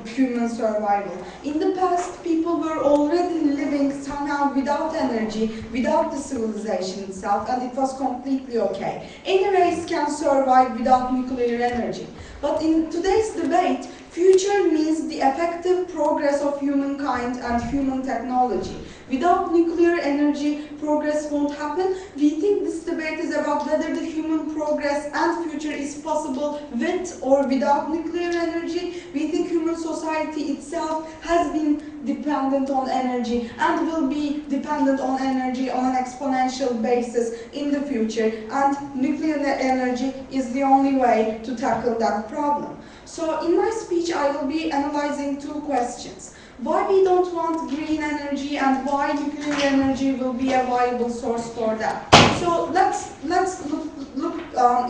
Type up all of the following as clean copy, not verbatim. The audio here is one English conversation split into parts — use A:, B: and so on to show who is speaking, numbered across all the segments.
A: human survival. In the past, people were already living somehow without energy, without the civilization itself, and it was completely okay. Any race can survive without nuclear energy. But in today's debate, future means the effective progress of humankind and human technology. Without nuclear energy, progress won't happen. We think this debate is about whether the human progress and future is possible with or without nuclear energy. We think human society itself has been dependent on energy and will be dependent on energy on an exponential basis in the future, and nuclear energy is the only way to tackle that problem. So in my speech I will be analyzing two questions. Why we don't want green energy and why nuclear energy will be a viable source for that. So let's look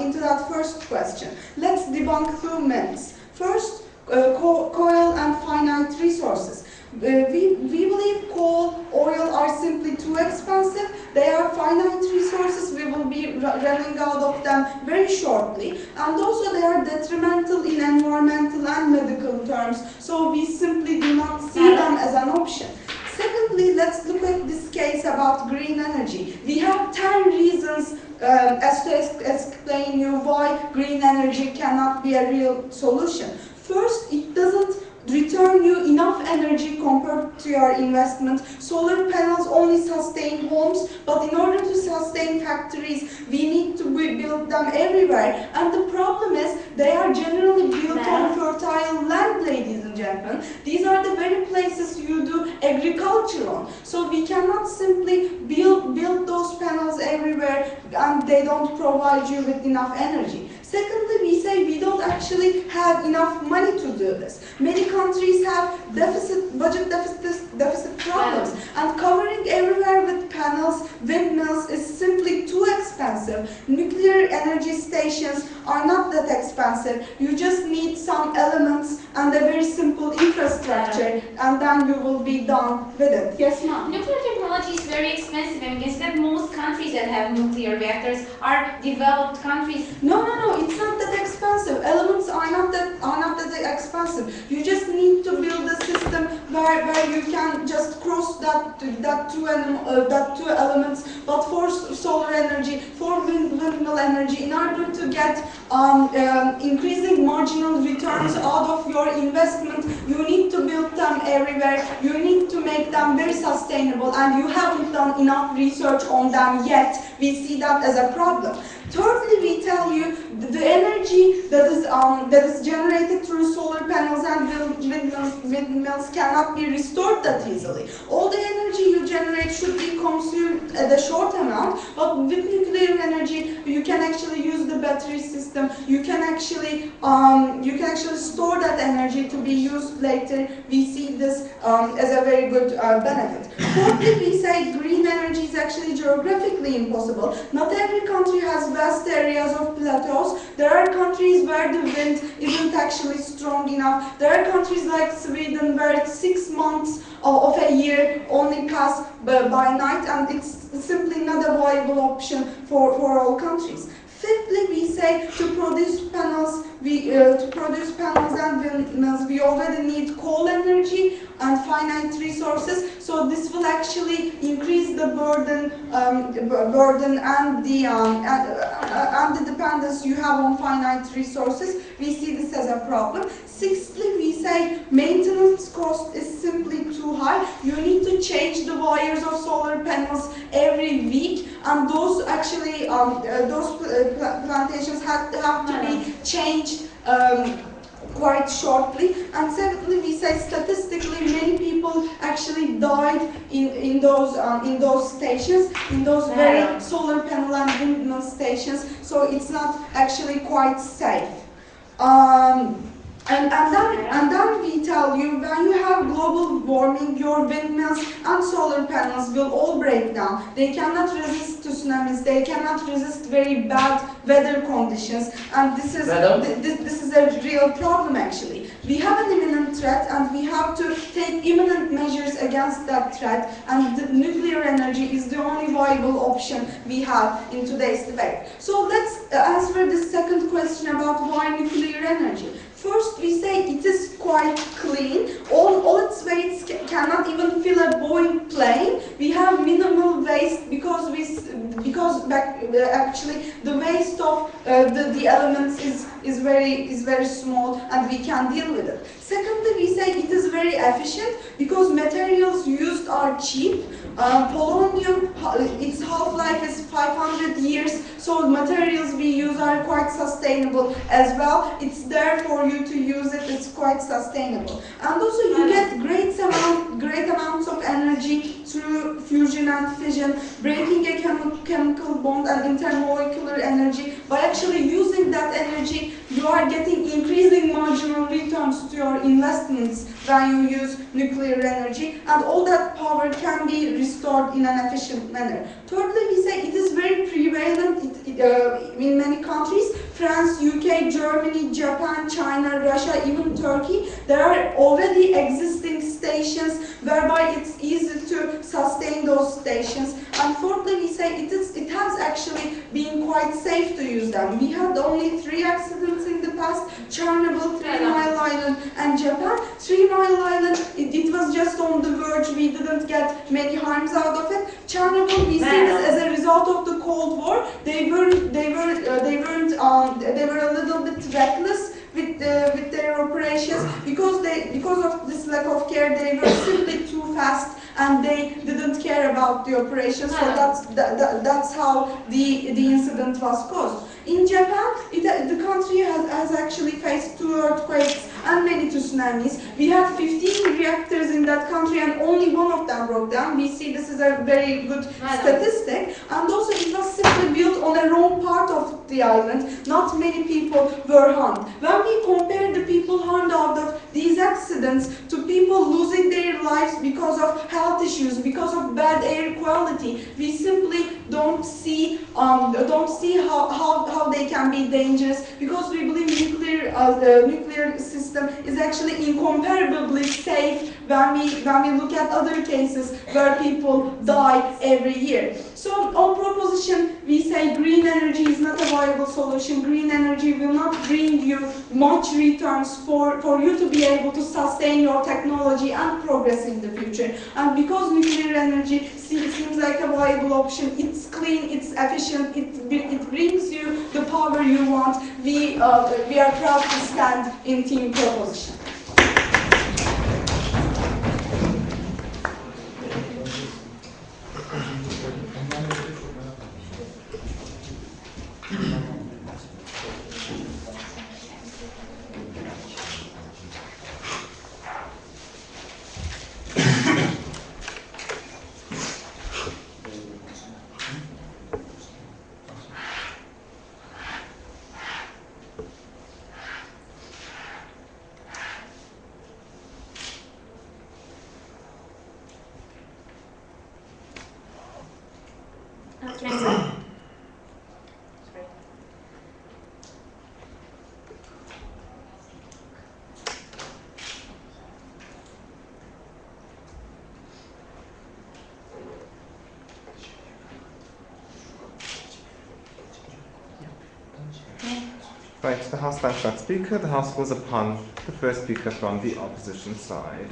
A: into that first question. Let's debunk two myths. First, coal and finite resources. We believe coal, oil are simply too expensive. They are finite resources. We will be running out of them very shortly. And also they are detrimental in environmental and medical terms. So we simply do not see them as an option. Secondly, let's look at this case about green energy. We have 10 reasons as to explain you why green energy cannot be a real solution. First, it doesn't return you enough energy compared to your investment. Solar panels only sustain homes, but in order to sustain factories, we need to build them everywhere. And the problem is, they are generally built on fertile land, ladies and gentlemen. These are the very places you do agriculture on. So we cannot simply build those panels everywhere and they don't provide you with enough energy. Secondly, we say we don't actually have enough money to do this. Many countries have budget deficit problems, and covering everywhere with panels, windmills is simply too expensive. Nuclear energy stations are not that expensive. You just need some elements and a very simple infrastructure, and then you will be done with it. Yes, ma'am?
B: Nuclear technology is very expensive, and guess that most countries that have nuclear reactors are developed countries.
A: No, it's not that expensive. Elements are not that expensive. You just need to build a system where you can just cross that two elements. But for solar energy, for windmill energy, in order to get increasing marginal returns out of your investment, you need to build them everywhere. You need to make them very sustainable, and you haven't done enough research on them yet. We see that as a problem. Thirdly, we tell you the energy that is generated through solar panels and windmills cannot be restored that easily. All the energy you generate should be consumed at a short amount, but with nuclear energy you can actually use the battery system. You can actually store that energy to be used later. We see this as a very good benefit. Fourthly, we say green energy is actually geographically impossible. Not every country has vast areas of plateaus. There are countries where the wind isn't actually strong enough. There are countries like Sweden where 6 months of a year only pass by night, and it's simply not a viable option for all countries. Fifthly, we say to produce panels and windmills, we already need coal energy and finite resources. So this will actually increase the burden and the dependence you have on finite resources. We see this as a problem. Sixthly, we say maintenance cost is simply too high. You need to change the wires of solar panels every week, and those actually plantations have to be changed quite shortly. And seventhly, we say statistically many people actually died in those stations, in those very solar panel and windmill stations. So it's not actually quite safe. And then we tell you, when you have global warming, your windmills and solar panels will all break down. They cannot resist to tsunamis. They cannot resist very bad weather conditions. And this is a real problem, actually. We have an imminent threat, and we have to take imminent measures against that threat. And the nuclear energy is the only viable option we have in today's debate. So let's answer the second question about why nuclear energy. First, we say it is quite clear actually the waste of the elements is very small, and we can deal with it. Secondly, we say it is very efficient because materials used are cheap. Polonium, its half-life is 500 years, so materials we use are quite sustainable as well. It's there for you to use it, it's quite sustainable. And also you get great amounts of energy through fusion and fission, breaking a chemical bond and intermolecular energy. By actually using that energy, you are getting increasing marginal returns to your investments when you use nuclear energy, and all that power can be restored in an efficient manner. Thirdly, we say it is very prevalent in many countries. France, UK, Germany, Japan, China, Russia, even Turkey. There are already existing stations whereby it's easy to sustain those stations. And fourthly, we say it has actually been quite safe to use them. We had only 3 accidents in the past: Chernobyl, 3 Mile Island, and Japan. 3 Mile Island, it was just on the verge. We didn't get many harms out of it. Chernobyl, we see this as a result of the Cold War. They were a little bit reckless with their operations because of this lack of care. They were simply too fast, and they didn't care about the operation. So that's how the incident was caused. In Japan, the country has actually faced 2 earthquakes and many tsunamis. We have 15 reactors in that country, and only 1 of them broke down. We see this is a very good statistic. And also, it was simply built on a wrong part of the island. Not many people were harmed. When we compare the people harmed out of these accidents to people losing their lives because of health issues, because of bad air quality, we simply don't see how they can be dangerous, because we believe nuclear system is actually incomparably safe when we look at other cases where people die every year. So on proposition, we say green energy is not a viable solution. Green energy will not bring you much returns for you to be able to sustain your technology and progress in the future. And because nuclear energy seems like a viable option, it's clean, it's efficient, it brings you the power you want, we are proud to stand in team proposition.
C: Right, the House thanks that speaker. The House calls upon the first speaker from the opposition side.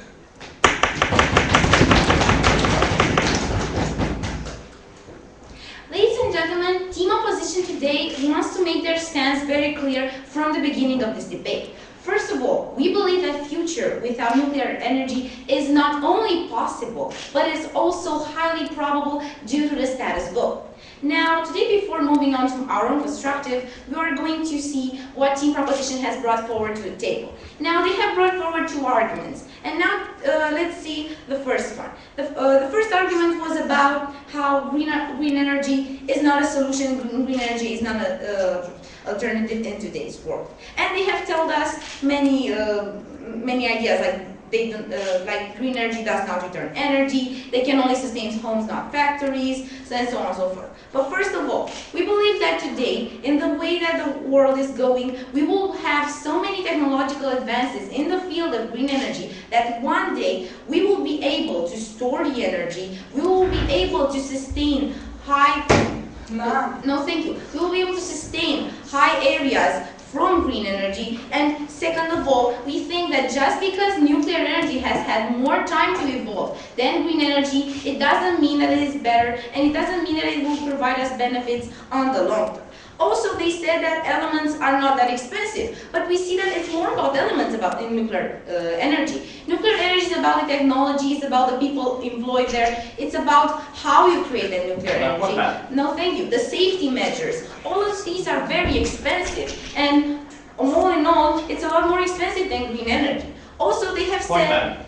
B: Ladies and gentlemen, Team Opposition today wants to make their stance very clear from the beginning of this debate. First of all, we believe that future without nuclear energy is not only possible, but is also highly probable due to the status quo. Now, today, before moving on to our own perspective, we are going to see what Team Proposition has brought forward to the table. Now, they have brought forward 2 arguments, and now let's see the first one. The first argument was about how green energy is not a solution, green energy is not an alternative in today's world. And they have told us many ideas, like green energy does not return energy, they can only sustain homes, not factories, and so on and so forth. But first of all, we believe that today, in the way that the world is going, we will have so many technological advances in the field of green energy that one day we will be able to store the energy, we will be able to sustain high... No, thank you. We will be able to sustain high areas from green energy. And second of all, we think that just because nuclear energy has had more time to evolve than green energy, it doesn't mean that it is better, and it doesn't mean that it will provide us benefits on the long term. Also, they said that elements are not that expensive, but we see that it's more about elements in nuclear energy. Nuclear energy is about the technology, it's about the people employed there, it's about how you create that nuclear energy. No, thank you. The safety measures, all of these are very expensive, and all in all, it's a lot more expensive than green energy. Also, they have said,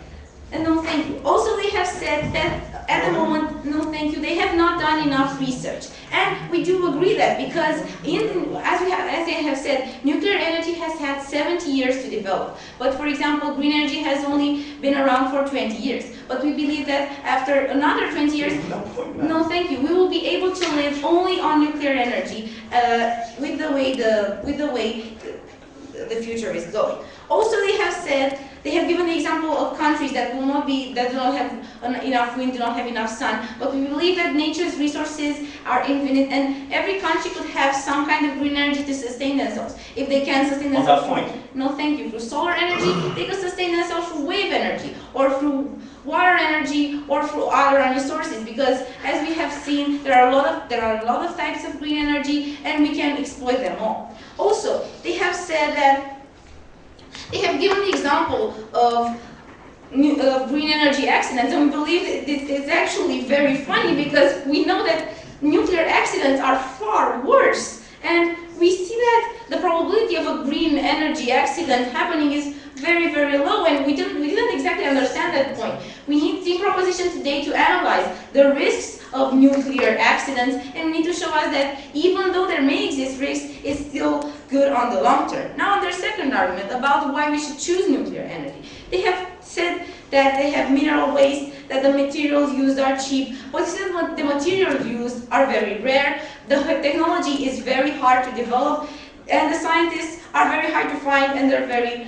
B: no, thank you. Also, they have said that at the moment, no, thank you, they have not done enough research. And we do agree that because, as I have said, nuclear energy has had 70 years to develop. But for example, green energy has only been around for 20 years. But we believe that after another 20 years, no, thank you, we will be able to live only on nuclear energy with the way the future is going. Also, they have said, they have given the example of countries that do not have enough wind, do not have enough sun, but we believe that nature's resources are infinite, and every country could have some kind of green energy to sustain themselves. If they can sustain themselves, no, thank you, through solar energy, they can sustain themselves through wave energy, or through water energy, or through other resources. Because as we have seen, there are a lot of types of green energy, and we can exploit them all. Also, they have said that. They have given the example of green energy accidents, and we believe it's actually very funny because we know that nuclear accidents are far worse, and we see that the probability of a green energy accident happening is very, very low, and we didn't exactly understand that point. We need team proposition today to analyze the risks of nuclear accidents, and we need to show us that even though there may exist risks, it's still good on the long term. Now, on their second argument about why we should choose nuclear energy, they have said that they have mineral waste, that the materials used are cheap, but still the materials used are very rare, the technology is very hard to develop, and the scientists are very hard to find, and they're very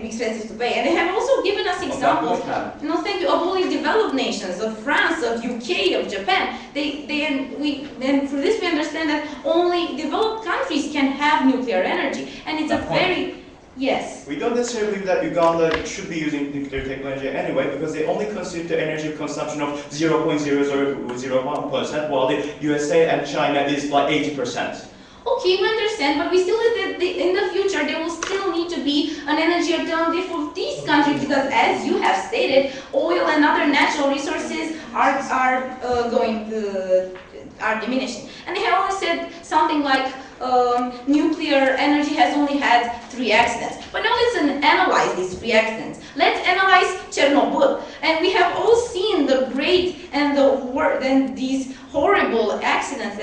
B: expensive to pay. And they have also given us examples, no, thank you, of all these developed nations, of France, of UK, of Japan. And through this we understand that only developed countries can have nuclear energy, and it's a very, yes.
D: We don't necessarily believe that Uganda should be using nuclear technology anyway, because they only consider the energy consumption of 0.0001%, while the USA and China is like 80%.
B: Okay, we understand, but we still think that in the future there will still need to be an energy alternative for these countries, because as you have stated, oil and other natural resources are diminishing. And they have always said something like nuclear energy has only had 3 accidents. But now let's analyze these 3 accidents. Let's analyze Chernobyl. And we have all seen the great and these horrible accidents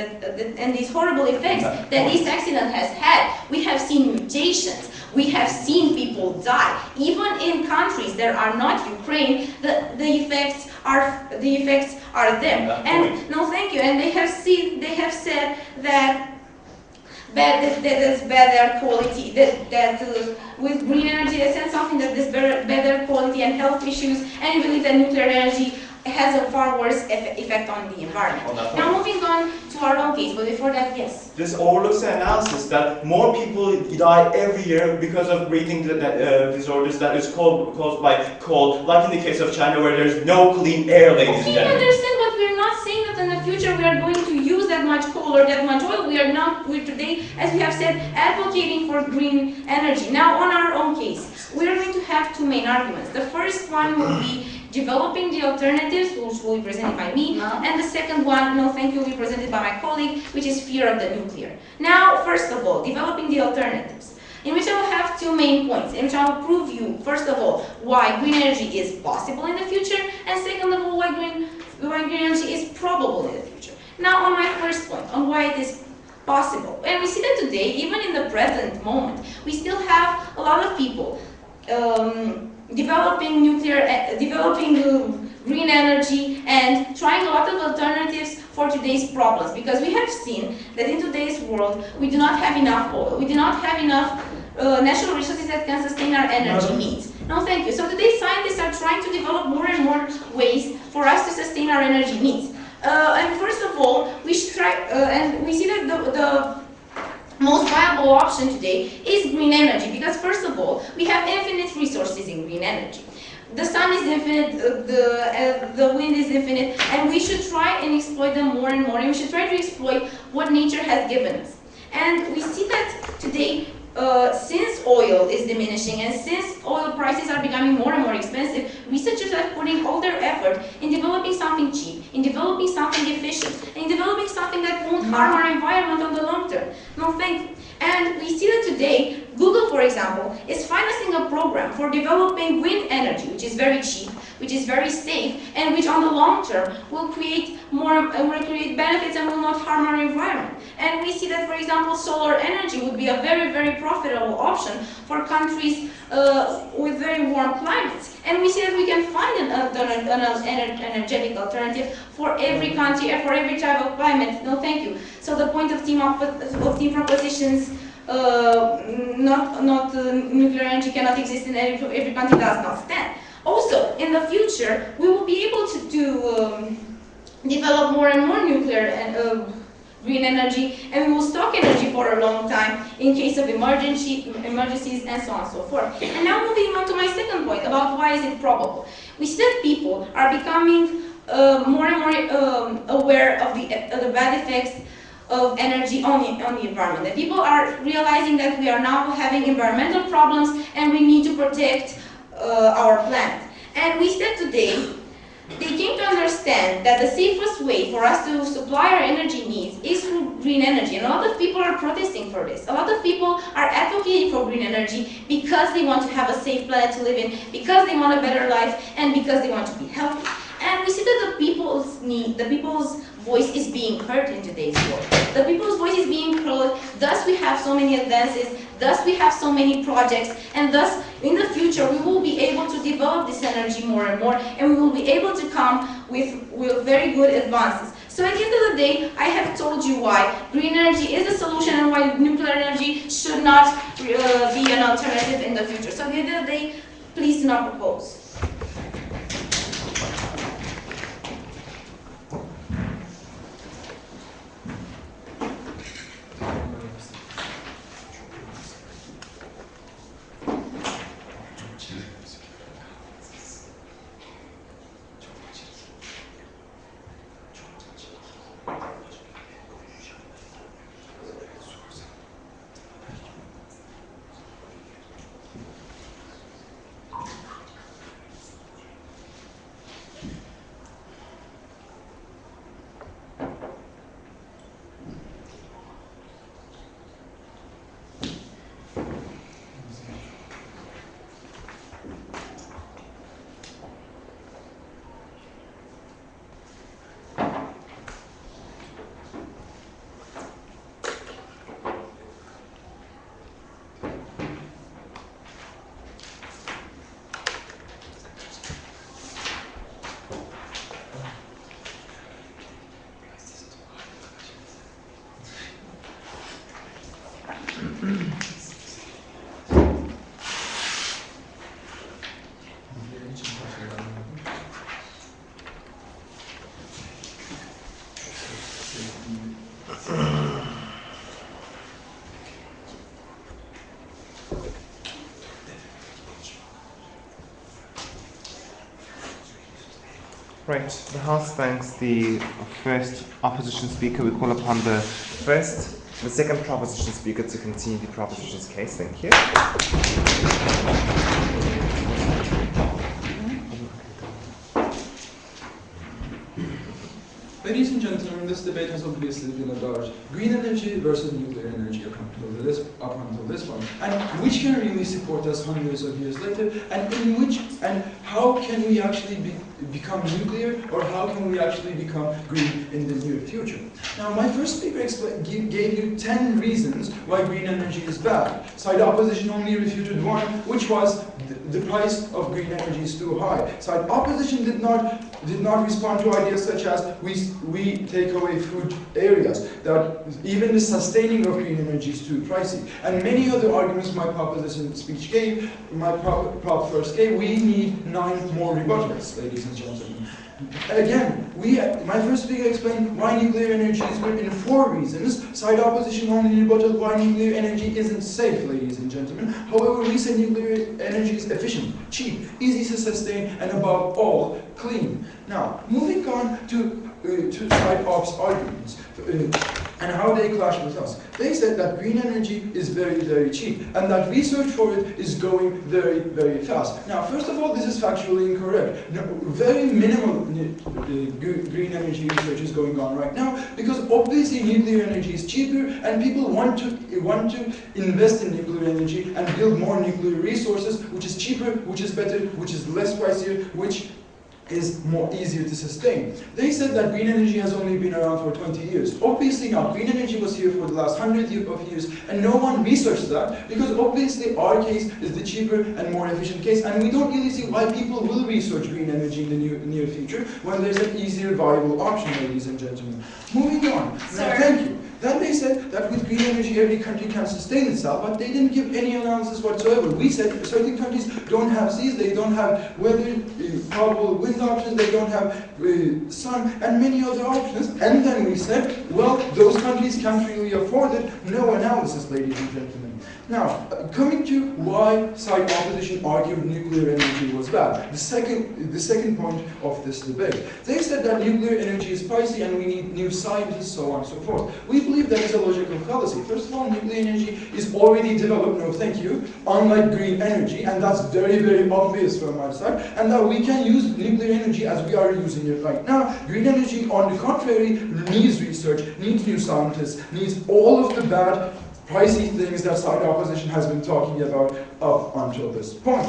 B: and these horrible effects that this accident has had. We have seen mutations. We have seen people die. Even in countries that are not Ukraine, the effects are there. And no, thank you. And they have said that there's better quality, that with green energy they said something that there's better quality and health issues, and you believe that nuclear energy has a far worse effect on the environment. Now moving on to our own case, but before that, yes.
D: This overlooks the analysis that more people die every year because of breathing disorders that is caused by coal, like in the case of China where there's no clean air, ladies and gentlemen.
B: We understand, but we're not saying that in the future we are going to use that much coal or that much oil. We're today, as we have said, advocating for green energy. Now on our own case, we're going to have 2 main arguments. The first one will be developing the alternatives, which will be presented by me, and the second one, no thank you, will be presented by my colleague, which is fear of the nuclear. Now, first of all, developing the alternatives, in which I will have 2 main points, in which I will prove you, first of all, why green energy is possible in the future, and second of all, why green energy is probable in the future. Now, on my first point, on why it is possible, and we see that today, even in the present moment, we still have a lot of people developing green energy and trying a lot of alternatives for today's problems, because we have seen that in today's world we do not have enough oil, we do not have enough natural resources that can sustain our energy needs. No, thank you. So today scientists are trying to develop more and more ways for us to sustain our energy needs. And first of all, we should try, and we see that most viable option today is green energy, because first of all, we have infinite resources in green energy. The sun is infinite, the wind is infinite, and we should try and exploit them more and more, and we should try to exploit what nature has given us. And we see that today, since oil is diminishing and since oil prices are becoming more and more expensive, researchers are putting all their effort in developing something cheap, in developing something efficient, and in developing something that won't harm our environment on the long term. No, thank you. And we see that today, Google, for example, is financing a program for developing wind energy, which is very cheap, which is very safe, and which on the long term will create benefits and will not harm our environment. And we see that, for example, solar energy would be a very, very profitable option for countries with very warm climates. And we see that we can find an energetic alternative for every country and for every type of climate. No, thank you. So the point of team propositions, nuclear energy cannot exist in every country, does not stand. Also, in the future, we will be able to develop more and more nuclear and green energy, and we will stock energy for a long time in case of emergencies and so on and so forth. And now moving on to my second point about why is it probable. We see that people are becoming more and more aware of the bad effects of energy on the environment. And people are realizing that we are now having environmental problems and we need to protect our planet. And we said today, they came to understand that the safest way for us to supply our energy needs is through green energy. And a lot of people are protesting for this. A lot of people are advocating for green energy because they want to have a safe planet to live in, because they want a better life, and because they want to be healthy. And we see that the people's voice is being heard in today's world. The people's voice is being heard, thus we have so many advances, thus we have so many projects, and thus in the future we will be able to develop this energy more and more, and we will be able to come with very good advances. So at the end of the day, I have told you why green energy is a solution and why nuclear energy should not be an alternative in the future. So at the end of the day, please do not propose.
C: Right, the House thanks the first opposition speaker. We call upon the second proposition speaker to continue the proposition's case. Thank you.
E: Ladies and gentlemen, this debate has obviously been about green energy versus nuclear energy up until this point, and which can really support us hundreds of years later, and how can we actually become nuclear, or how can we actually become green in the near future. Now, my first speaker gave you 10 reasons why green energy is bad. Side opposition only refuted one, which was the price of green energy is too high. Side opposition did not respond to ideas such as we take away food areas, that even the sustaining of green energy is too pricey, and many other arguments my proposition speech gave, my prop first gave. We need 9 more rebuttals, ladies and gentlemen. Again, my first speaker explained why nuclear energy is good in 4 reasons. Side opposition only rebutted why nuclear energy isn't safe, ladies and gentlemen. However, we say nuclear energy is efficient, cheap, easy to sustain, and above all, clean. Now, moving on to side ops arguments and how they clash with us. They said that green energy is very, very cheap and that research for it is going very, very fast. Now, first of all, this is factually incorrect. No, very minimal green energy research is going on right now because obviously nuclear energy is cheaper and people want to invest in nuclear energy and build more nuclear resources, which is cheaper, which is better, which is less pricier, which is more easier to sustain. They said that green energy has only been around for 20 years. Obviously not. Green energy was here for the last 100 years, and no one researched that, because obviously our case is the cheaper and more efficient case, and we don't really see why people will research green energy in the near future when there's an easier, viable option, ladies and gentlemen. Moving on. Now, thank you. Then they said that with green energy every country can sustain itself, but they didn't give any analysis whatsoever. We said certain countries don't have seas, they don't have weather, probable wind options, they don't have sun, and many other options. And then we said, well, those countries can't really afford it. No analysis, ladies and gentlemen. Now, coming to why side opposition argued nuclear energy was bad. The second point of this debate. They said that nuclear energy is pricey and we need new scientists, so on and so forth. We believe that is a logical fallacy. First of all, nuclear energy is already developed, no thank you, unlike green energy, and that's very, very obvious from our side, and that we can use nuclear energy as we are using it right now. Green energy, on the contrary, needs research, needs new scientists, needs all of the bad pricey things that side opposition has been talking about up until this point.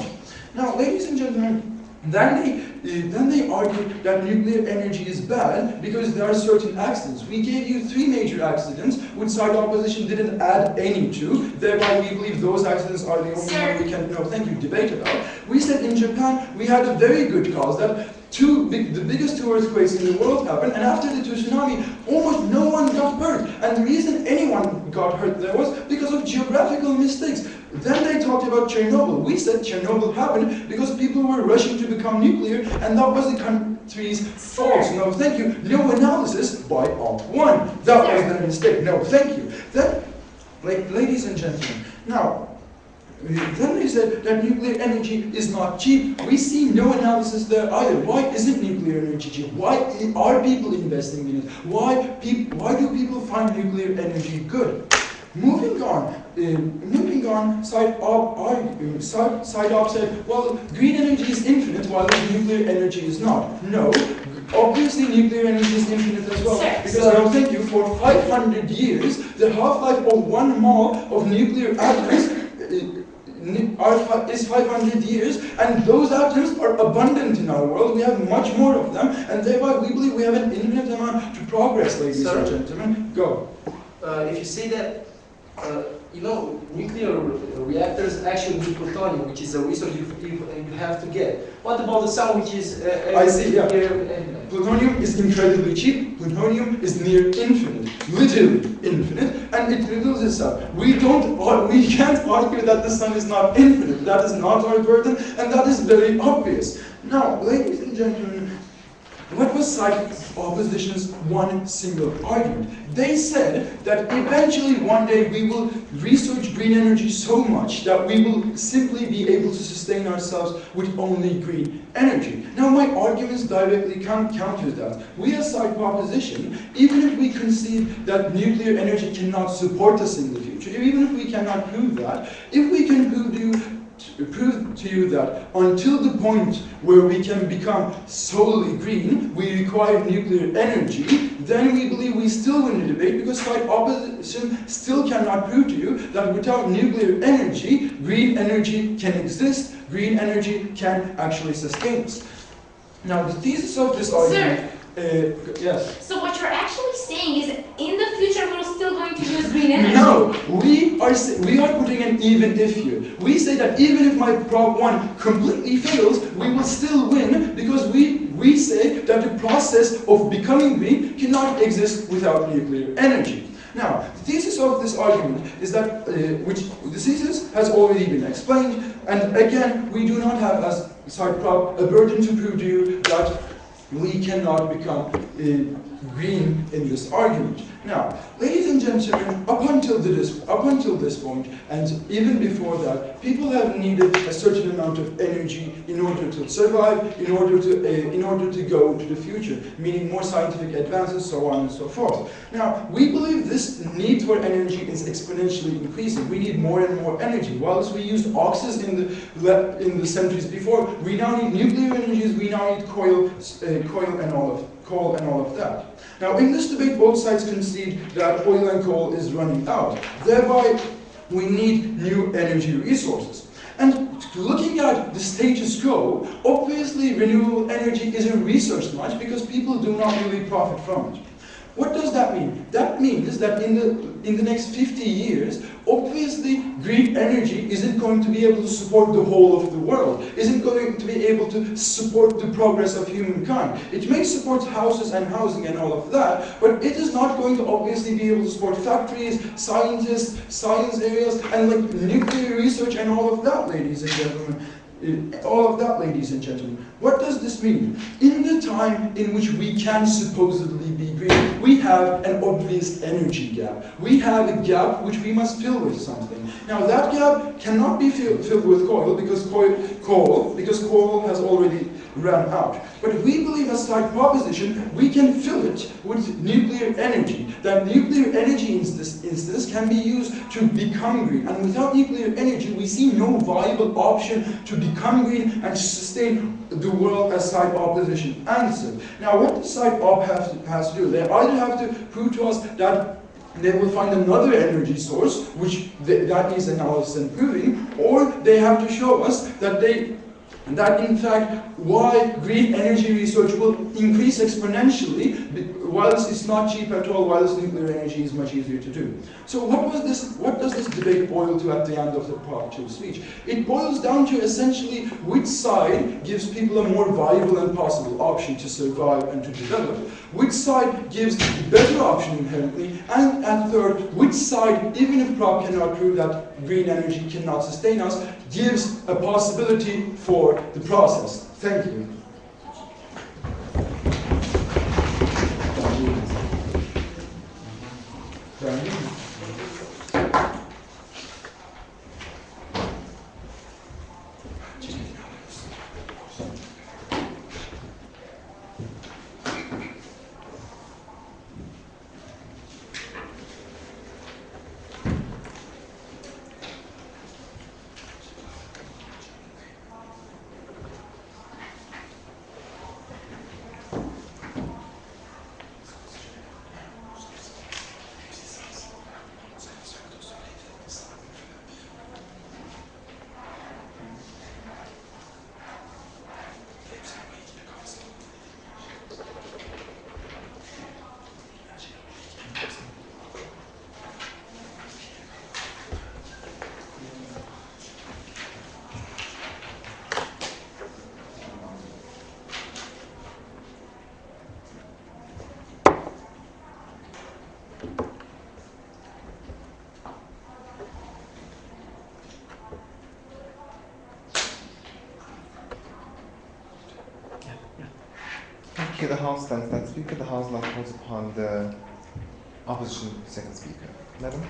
E: Now, ladies and gentlemen, then they argued that nuclear energy is bad because there are certain accidents. We gave you 3 major accidents, which side opposition didn't add any to. Thereby, we believe those accidents are the only one we can, debate about. We said in Japan, we had a very good cause that the biggest 2 earthquakes in the world happened, and after the tsunami, almost no one got hurt. And the reason anyone got hurt there was because of geographical mistakes. Then they talked about Chernobyl. We said Chernobyl happened because people were rushing to become nuclear, and that was the country's fault. No, thank you. No analysis by Op 1. That was their mistake. No, thank you. Then, ladies and gentlemen, now, then they said that nuclear energy is not cheap. We see no analysis there either. Why isn't nuclear energy cheap? Why are people investing in it? Why do people find nuclear energy good? Moving on, side op said, well, green energy is infinite while nuclear energy is not. No. Obviously, nuclear energy is infinite as well, because I'll thank you, for 500 years, the half-life of 1 mole of nuclear atoms is 500 years, and those atoms are abundant in our world. We have much more of them, and thereby we believe we have an infinite amount to progress, ladies and gentlemen. Go.
F: If you say that, nuclear reactors actually need plutonium, which is a resource you have to get. What about the sun, which is
E: I see, yeah. Plutonium is incredibly cheap. Plutonium is near infinite, literally infinite, and it reveals itself. We can't argue that the sun is not infinite. That is not our burden, and that is very obvious. Now, ladies and gentlemen, what was side opposition's one single argument? They said that eventually one day we will research green energy so much that we will simply be able to sustain ourselves with only green energy. Now, my arguments directly counter that. We as side opposition, even if we concede that nuclear energy cannot support us in the future, even if we cannot prove that, if we can prove to you that until the point where we can become solely green, we require nuclear energy, then we believe we still win the debate, because side opposition still cannot prove to you that without nuclear energy, green energy can exist, green energy can actually sustain us. Now, the thesis of this argument... yes?
B: So what you're actually saying is, in the future we're still going to use green energy.
E: No, we are putting an even if here. We say that even if my prop 1 completely fails, we will still win because we say that the process of becoming green cannot exist without nuclear energy. Now, the thesis of this argument is that, which the thesis has already been explained, and again, we do not have as side prop a burden to prove to you that we cannot become green in this argument. Now, ladies and gentlemen, up until this point, and even before that, people have needed a certain amount of energy in order to survive, in order to go to the future, meaning more scientific advances, so on and so forth. Now, we believe this need for energy is exponentially increasing. We need more and more energy. Whilst we used oxys in the centuries before, we now need nuclear energies. We now need coal and all of that. Now, in this debate, both sides concede that oil and coal is running out. Thereby, we need new energy resources. And looking at the status quo, obviously renewable energy isn't researched much because people do not really profit from it. What does that mean? That means that in the next 50 years, obviously green energy isn't going to be able to support the whole of the world, isn't going to be able to support the progress of humankind. It may support houses and housing and all of that, but it is not going to obviously be able to support factories, scientists, science areas, and like nuclear research and all of that, ladies and gentlemen. What does this mean? In the time in which we can supposedly be green, we have an obvious energy gap. We have a gap which we must fill with something. Now that gap cannot be filled with coal because coal has already run out. But we believe as side proposition, we can fill it with nuclear energy. That nuclear energy in this instance can be used to become green. And without nuclear energy, we see no viable option to become green and to sustain the world as side opposition answered. Now what the side op has to do, they either have to prove to us that they will find another energy source, which that is analysis and proving, or they have to show us that in fact, why green energy research will increase exponentially, whilst it's not cheap at all, whilst nuclear energy is much easier to do. So what does this debate boil to at the end of the Part 2 speech? It boils down to essentially which side gives people a more viable and possible option to survive and to develop, which side gives the better option inherently, and at third, which side, even if prop cannot prove that green energy cannot sustain us, gives a possibility for the process. Thank you.
C: Okay, the House stands that speaker. The House now calls upon the opposition second speaker. Madam?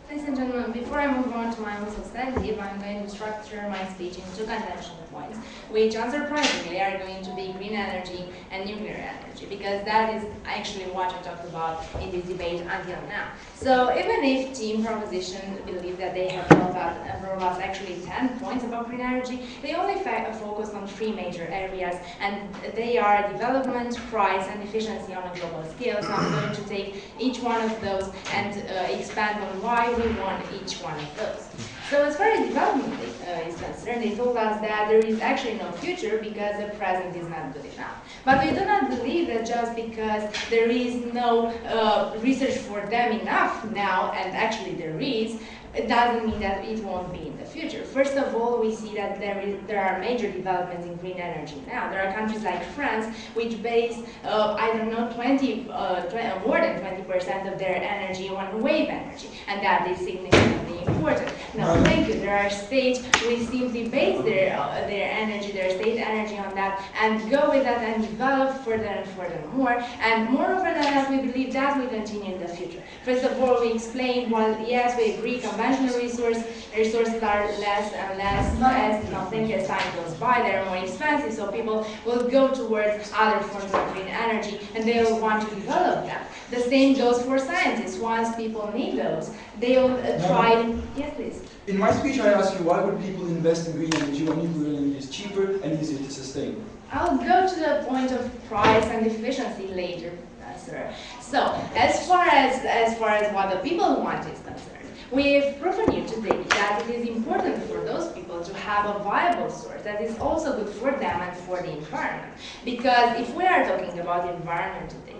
B: Ladies and gentlemen, before I move on to my own substantive, I'm going to structure my speech into conventional points, which unsurprisingly are going to be green energy and nuclear energy, because that is actually what I talked about in this debate until now. So even if team proposition believe that they have brought us actually 10 points about green energy, they only focus on 3 major areas, and they are development, price, and efficiency on a global scale. So I'm going to take each one of those and expand on why we want each one of those. So as far as development is concerned, they told us that there is actually no future because the present is not good enough. But we do not believe that just because there is no research for them enough now, and actually there is, it doesn't mean that it won't be in the future. First of all, we see that there are major developments in green energy now. There are countries like France which base, I don't know, more than 20% of their energy on wave energy, and that is significantly important. No, thank you. There are states which simply base their energy, their state energy on that, and go with that and develop further and further more. And moreover than that, we believe that will continue in the future. First of all, we explained, well, yes, we agree, conventional resources are less and less as nothing as time goes by. They're more expensive, so people will go towards other forms of green energy, and they will want to develop them. The same goes for scientists. Once people need those, they'll try. Yes, please.
E: In my speech, I asked you why would people invest in green energy when nuclear energy is cheaper and easier to sustain?
B: I'll go to the point of price and efficiency later, sir. So, as far as what the people want is concerned, we've proven you today that it is important for those people to have a viable source that is also good for them and for the environment. Because if we are talking about the environment today,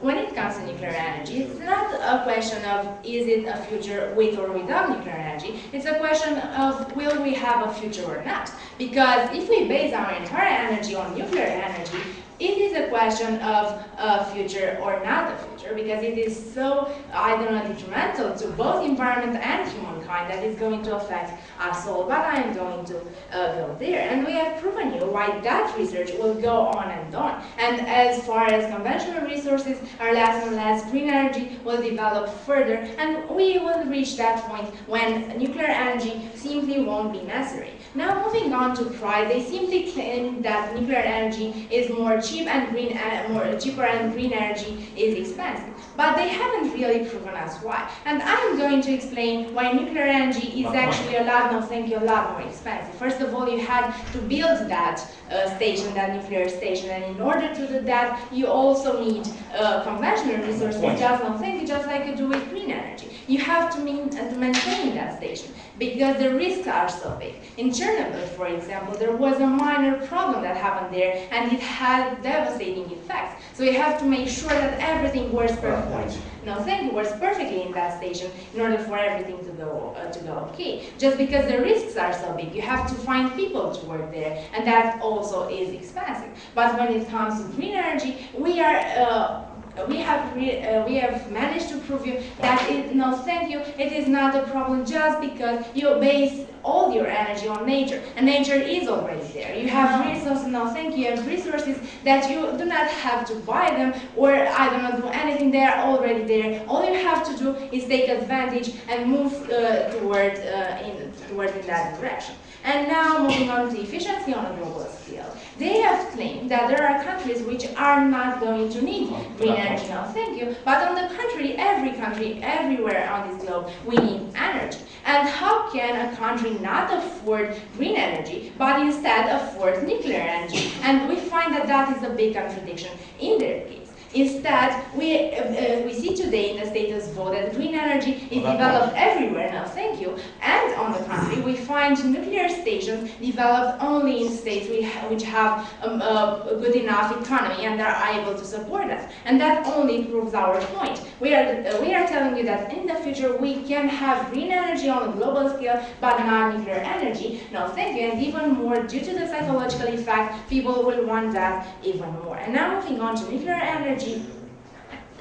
B: when it comes to nuclear energy, it's not a question of is it a future with or without nuclear energy, it's a question of will we have a future or not. Because if we base our entire energy on nuclear energy, it is a question of a future or not a future, because it is so, I don't know, detrimental to both environment and humankind that it's going to affect us all. But I am going to go there. And we have proven you why that research will go on and on. And as far as conventional resources are less and less, green energy will develop further, and we will reach that point when nuclear energy simply won't be necessary. Now moving on to price, they simply claim that nuclear energy is more cheap and cheaper and green energy is expensive. But they haven't really proven us why. And I'm going to explain why nuclear energy is actually a lot more expensive. First of all, you had to build that station, that nuclear station, and in order to do that, you also need conventional resources, just like you do with green energy. You have to maintain that station, because the risks are so big. In Chernobyl, for example, there was a minor problem that happened there, and it had devastating effects. So you have to make sure that everything works perfectly. Works perfectly in that station in order for everything to go okay. Just because the risks are so big, you have to find people to work there, and that also is expensive. But when it comes to green energy, we have managed to prove you that it is not a problem just because you base all your energy on nature, and nature is already there. You have resources, you have resources that you do not have to buy them or do anything, they are already there. All you have to do is take advantage and move towards in that direction. And now moving on to efficiency on a global scale. They have claimed that there are countries which are not going to need green energy, but on the contrary, every country, everywhere on this globe, we need energy. And how can a country not afford green energy, but instead afford nuclear energy? And we find that that is a big contradiction in their case. Instead, we see today in the status quo that green energy is developed everywhere, and on the contrary, we find nuclear stations developed only in states which have a good enough economy and are able to support that. And that only proves our point. We are telling you that in the future we can have green energy on a global scale, but not nuclear energy. And even more, due to the psychological effect, people will want that even more. And now moving on to nuclear energy,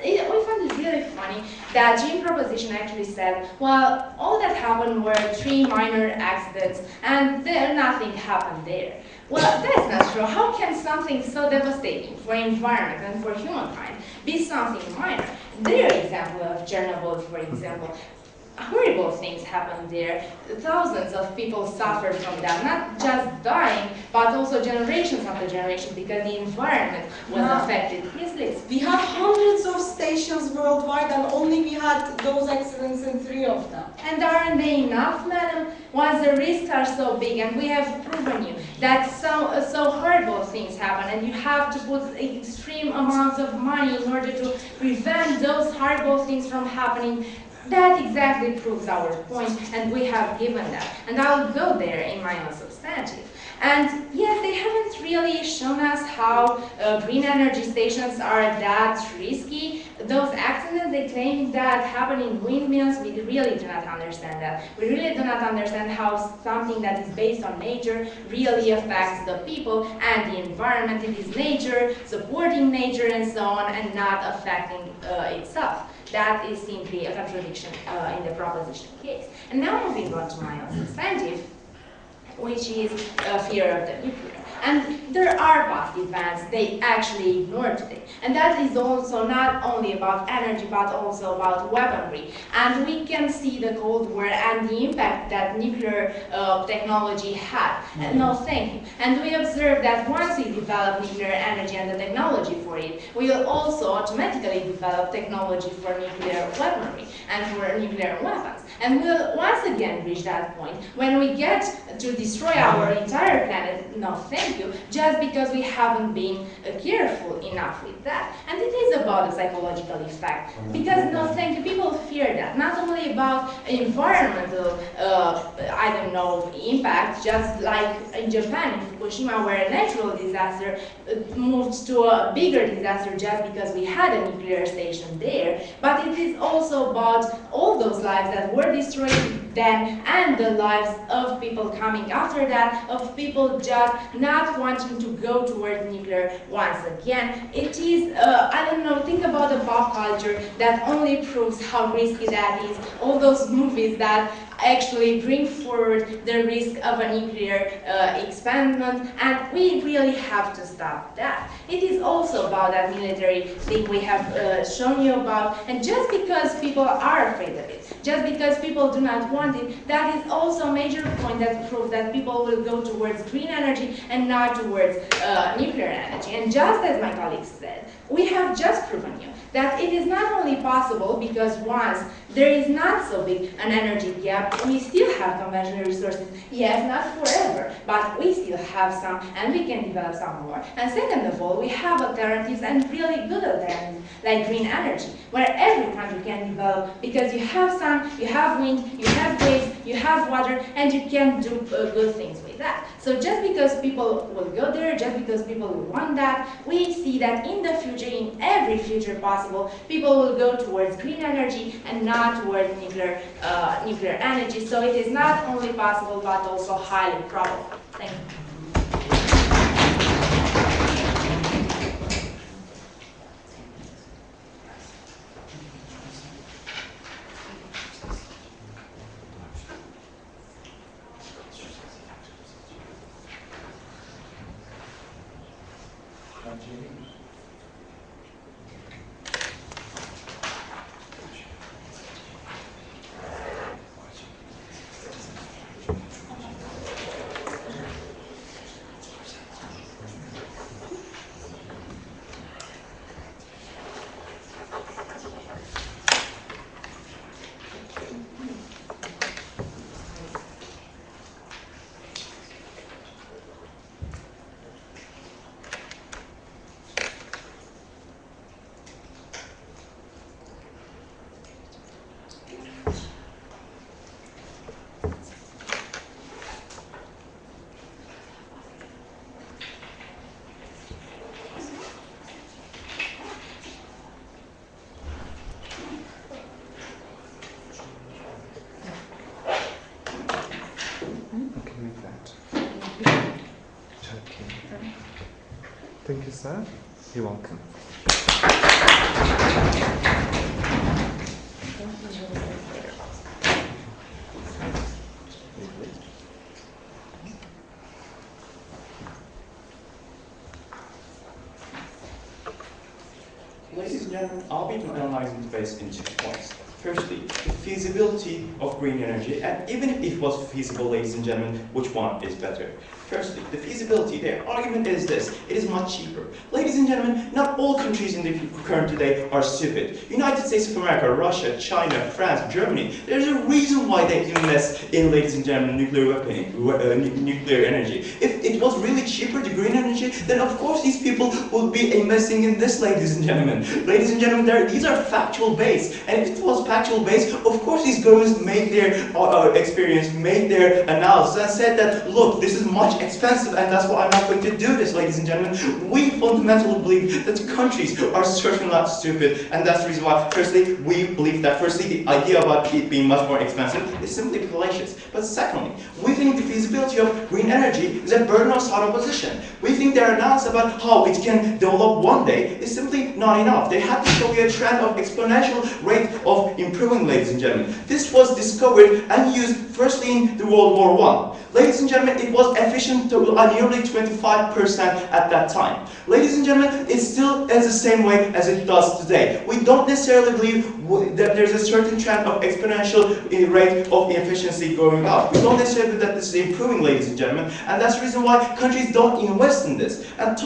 B: we found it really funny that Jim Proposition actually said, well, all that happened were 3 minor accidents and nothing happened there. Well, that's not true. How can something so devastating for environment and for humankind be something minor? Their example of Chernobyl, for example, horrible things happened there. Thousands of people suffered from that, not just dying, but also generations after generations, because the environment was affected. Yes, Liz?
A: We have hundreds of stations worldwide, and only we had those accidents in 3 of them.
B: And aren't they enough, madam? Once the risks are so big, and we have proven you that so horrible things happen, and you have to put extreme amounts of money in order to prevent those horrible things from happening. That exactly proves our point, and we have given that. And I'll go there in my own substantive. And yes, they haven't really shown us how green energy stations are that risky. Those accidents they claim that happen in windmills, we really do not understand that. We really do not understand how something that is based on nature really affects the people and the environment. It is nature, supporting nature and so on, and not affecting itself. That is simply a contradiction in the proposition case. And now moving on to my own substantive, which is fear of the nuclear. And there are positive events they actually ignore today. And that is also not only about energy, but also about weaponry. And we can see the Cold War and the impact that nuclear technology had. No, thank you. And we observe that once we develop nuclear energy and the technology for it, we will also automatically develop technology for nuclear weaponry and for nuclear weapons. And we'll once again reach that point when we get to destroy our entire planet, no thank you, just because we haven't been careful enough with that. And it is about a psychological effect, because no thank you, people fear that, not only about environmental, I don't know, impact, just like in Japan, in Fukushima, where a natural disaster moved to a bigger disaster just because we had a nuclear station there, but it is also about all those lives that were destroyed then and the lives of people coming after that, of people just not wanting to go towards nuclear once again. It is, I don't know, think about the pop culture that only proves how risky that is. All those movies that actually bring forward the risk of a nuclear expandment, and we really have to stop that. It is also about that military thing we have shown you about, and just because people are afraid of it, just because people do not want it, that is also a major point that proves that people will go towards green energy and not towards nuclear energy. And just as my colleague said, we have just proven you that it is not only possible because once there is not so big an energy gap, we still have conventional resources. Yes, not forever, but we still have some, and we can develop some more. And second of all, we have alternatives, and really good alternatives, like green energy, where every country can develop, because you have sun, you have wind, you have waves, you have water, and you can do good things with that. So just because people will go there, just because people will want that, we see that in the future, in every future possible, people will go towards green energy and not towards nuclear energy. So it is not only possible, but also highly probable. Thank you.
C: Thank you, sir. You're welcome.
D: Ladies and gentlemen, I'll be analyzing the debate in 2 points. Firstly, the feasibility of green energy, and even if it was feasible, ladies and gentlemen, which one is better? Firstly, the feasibility, their argument is this: it is much cheaper. Ladies and gentlemen, not all countries in the current today are stupid. United States of America, Russia, China, France, Germany, there's a reason why they invest in, ladies and gentlemen, nuclear energy. If it was really cheaper, the green energy, then of course these people would be investing in this, ladies and gentlemen. Ladies and gentlemen, these are factual based, and if it was factual base, of course these governments made their experience, made their analysis and said that, look, this is much expensive and that's why I'm not going to do this, ladies and gentlemen. We fundamentally believe that countries are certainly not stupid, and that's the reason why, firstly, we believe that, firstly, the idea about it being much more expensive is simply fallacious. But secondly, we think the feasibility of green energy is a burden of sort of position. We think their analysis about how it can develop one day is simply not enough. They had to show you a trend of exponential rate of improving, ladies and gentlemen. This was discovered and used firstly in the World War I. Ladies and gentlemen, it was efficient to nearly 25% at that time. Ladies and gentlemen, it still is the same way as it does today. We don't necessarily believe that there's a certain trend of exponential rate of efficiency going up. We don't necessarily believe that this is improving, ladies and gentlemen, and that's the reason why countries don't invest in this. And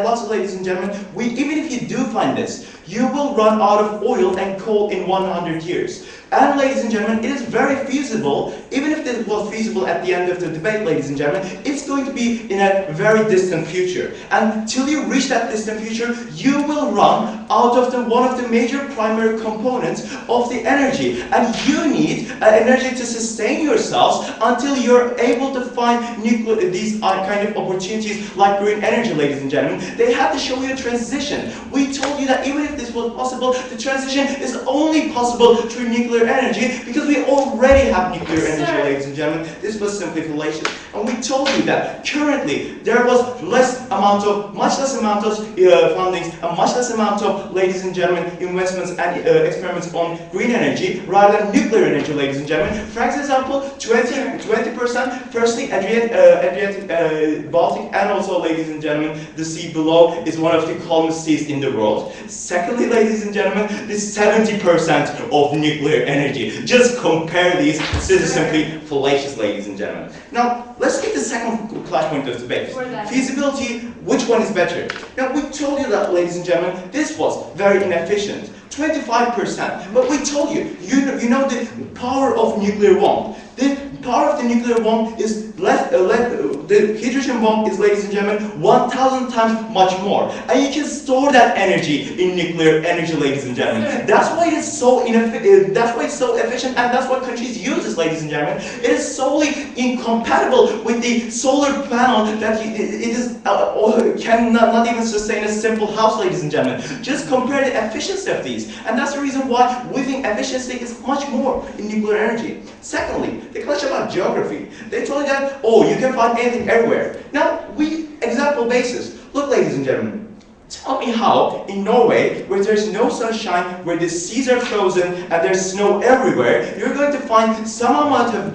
D: lots of ladies and gentlemen, even if you do find this, you will run out of oil and coal in 100 years. And ladies and gentlemen, it is very feasible, even if this was feasible at the end of the debate, ladies and gentlemen, it's going to be in a very distant future. And till you reach that distant future, you will run out of one of the major primary components of the energy. And you need energy to sustain yourselves until you're able to find these kind of opportunities like green energy, ladies and gentlemen. They had to show you a transition. We told you that even if this was possible, the transition is only possible through nuclear energy because we already have nuclear energy, ladies and gentlemen. This was simply fallacious. And we told you that currently there was much less amount of fundings and much less amount of, ladies and gentlemen, investments and experiments on green energy rather than nuclear energy, ladies and gentlemen. For example, 20%, firstly, Adriatic, Baltic, and also, ladies and gentlemen, the sea below is one of the calmest seas in the world. Secondly, ladies and gentlemen, this 70% of nuclear energy. Just compare these. This is simply fallacious, ladies and gentlemen. Now, let's get the second clash point of debate. Feasibility, which one is better? Now, we told you that, ladies and gentlemen, this was very inefficient. 25%. But we told you, you know the power of nuclear bomb. The power of the nuclear bomb is the hydrogen bomb is, ladies and gentlemen, 1,000 times much more. And you can store that energy in nuclear energy, ladies and gentlemen. That's why it's so that's why it's so efficient, and that's why countries use this, ladies and gentlemen. It is solely incompatible with the solar panel that cannot even sustain a simple house, ladies and gentlemen. Just compare the efficiency of these, and that's the reason why we think efficiency is much more in nuclear energy. Secondly, the question about geography. They told you that, oh, you can find anything everywhere. Now, example basis. Look, ladies and gentlemen, tell me how, in Norway, where there's no sunshine, where the seas are frozen, and there's snow everywhere, you're going to find some amount of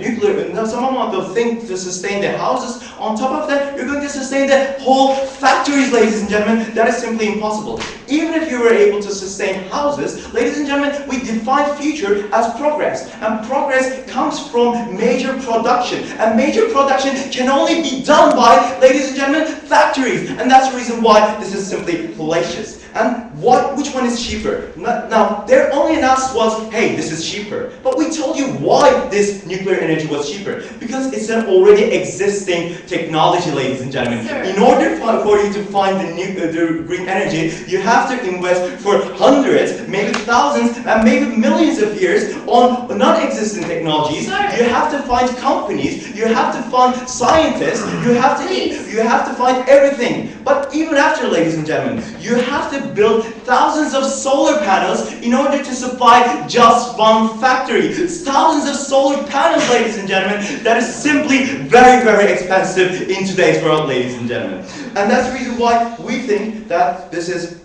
D: some amount of things to sustain the houses. On top of that, you're going to sustain the whole factories, ladies and gentlemen. That is simply impossible. Even if you were able to sustain houses, ladies and gentlemen, we define future as progress. And progress comes from major production. And major production can only be done by, ladies and gentlemen, factories. And that's the reason why this is simply fallacious. And which one is cheaper? Now, their only analysis was, hey, this is cheaper. But we told you why this nuclear energy was cheaper. Because it's an already existing technology, ladies and gentlemen. In order for you to find the green energy, you have to invest for hundreds, maybe thousands, and maybe millions of years on non-existent technologies. You have to find companies, you have to find scientists, you have to find everything. But even after, ladies and gentlemen, you have to build thousands of solar panels in order to supply just one factory. Thousands of solar panels, ladies and gentlemen, that is simply very, very expensive in today's world, ladies and gentlemen. And that's the reason why we think that this is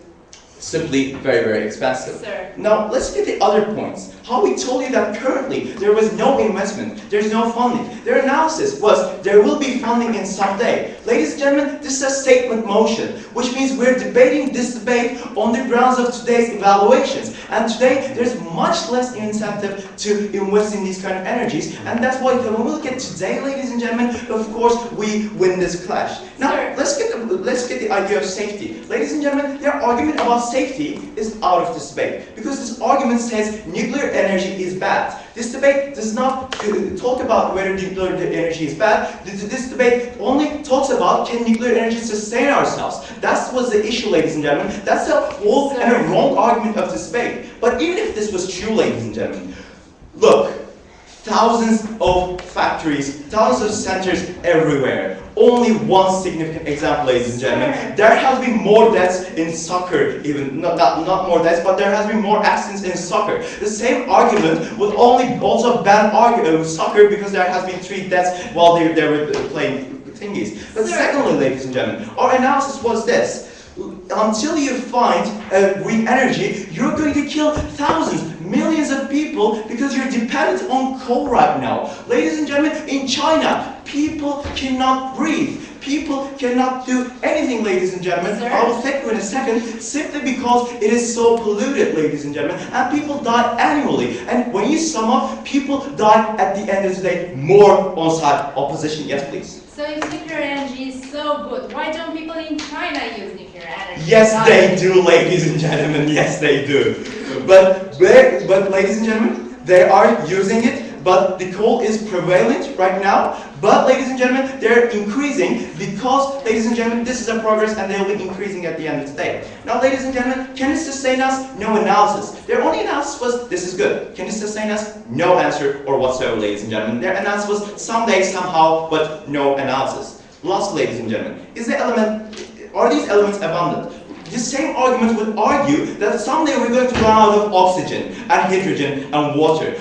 D: simply very, very expensive. Now, let's get the other points. How we told you that currently there was no investment, there's no funding. Their analysis was there will be funding in some day. Ladies and gentlemen, this is a statement motion, which means we're debating this debate on the grounds of today's evaluations. And today, there's much less incentive to invest in these kind of energies. And that's why when we look at today, ladies and gentlemen, of course, we win this clash. Now, let's get the let's get the idea of safety. Ladies and gentlemen, their argument about safety is out of this debate because this argument says nuclear energy is bad. This debate does not talk about whether nuclear energy is bad. This debate only talks about can nuclear energy sustain ourselves. That was the issue, ladies and gentlemen. That's a whole and a wrong argument of this debate. But even if this was true, ladies and gentlemen, look, thousands of factories, thousands of centers everywhere. Only one significant example, ladies and gentlemen. There has been more deaths in soccer, even not more deaths, but there has been more accidents in soccer. The same argument would only also ban soccer because there has been 3 deaths while they were playing thingies. But secondly, ladies and gentlemen, our analysis was this. Until you find green energy, you're going to kill thousands, millions of people because you're dependent on coal right now. Ladies and gentlemen, in China, people cannot breathe. People cannot do anything, ladies and gentlemen. I will thank you in a second, simply because it is so polluted, ladies and gentlemen, and people die annually. And when you sum up, people die at the end of the day more on-site opposition. Yes, please.
B: So if nuclear energy is so good, why don't people in China use nuclear energy?
D: Yes, they do, ladies and gentlemen. Yes, they do. But ladies and gentlemen, they are using it. But the coal is prevalent right now. But, ladies and gentlemen, they're increasing because, ladies and gentlemen, this is a progress and they'll be increasing at the end of the day. Now, ladies and gentlemen, can it sustain us? No analysis. Their only analysis was, this is good. Can it sustain us? No answer or whatsoever, ladies and gentlemen. Their analysis was someday, somehow, but no analysis. Last, ladies and gentlemen, are these elements abundant? The same argument would argue that someday we're going to run out of oxygen and hydrogen and water.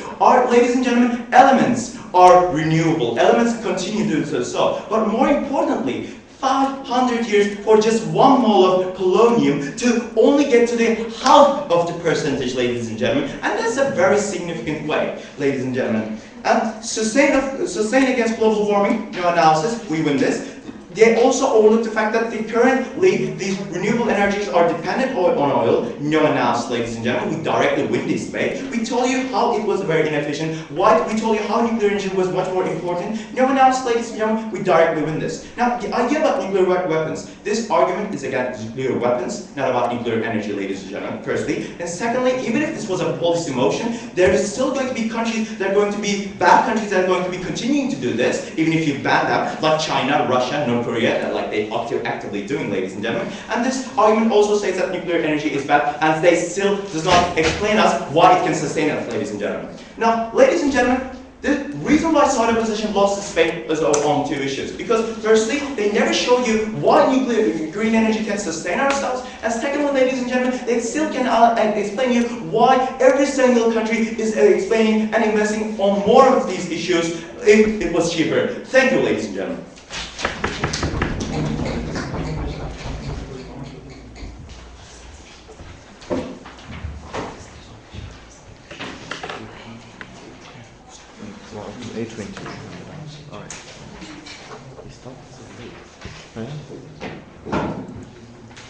D: Ladies and gentlemen, elements are renewable. Elements continue to do so. But more importantly, 500 years for just 1 mole of polonium to only get to the half of the percentage, ladies and gentlemen. And that's a very significant way, ladies and gentlemen. And sustain against global warming, no analysis, we win this. They also overlook the fact that currently these renewable energies are dependent on oil. No analysis, ladies and gentlemen. We directly win this debate. We told you how it was very inefficient. We told you how nuclear energy was much more important. No analysis, ladies and gentlemen. We directly win this. Now, the idea about nuclear weapons. This argument is against nuclear weapons, not about nuclear energy, ladies and gentlemen, firstly. And secondly, even if this was a policy motion, there is still going to be countries that are going to be bad countries that are going to be continuing to do this, even if you ban them, like China, Russia, North Korea, like they are actively doing, ladies and gentlemen. And this argument also says that nuclear energy is bad, and they still does not explain us why it can sustain us, ladies and gentlemen. Now, ladies and gentlemen, the reason why side opposition lost its debate is on 2 issues. Because firstly, they never show you why green energy can sustain ourselves, and secondly, ladies and gentlemen, they still can explain you why every single country is explaining and investing on more of these issues if it was cheaper. Thank you, ladies and gentlemen.
C: Well, 8:20. All right. He stopped so late. Oh, yeah?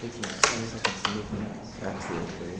C: Takes me 7 seconds to move now. Absolutely.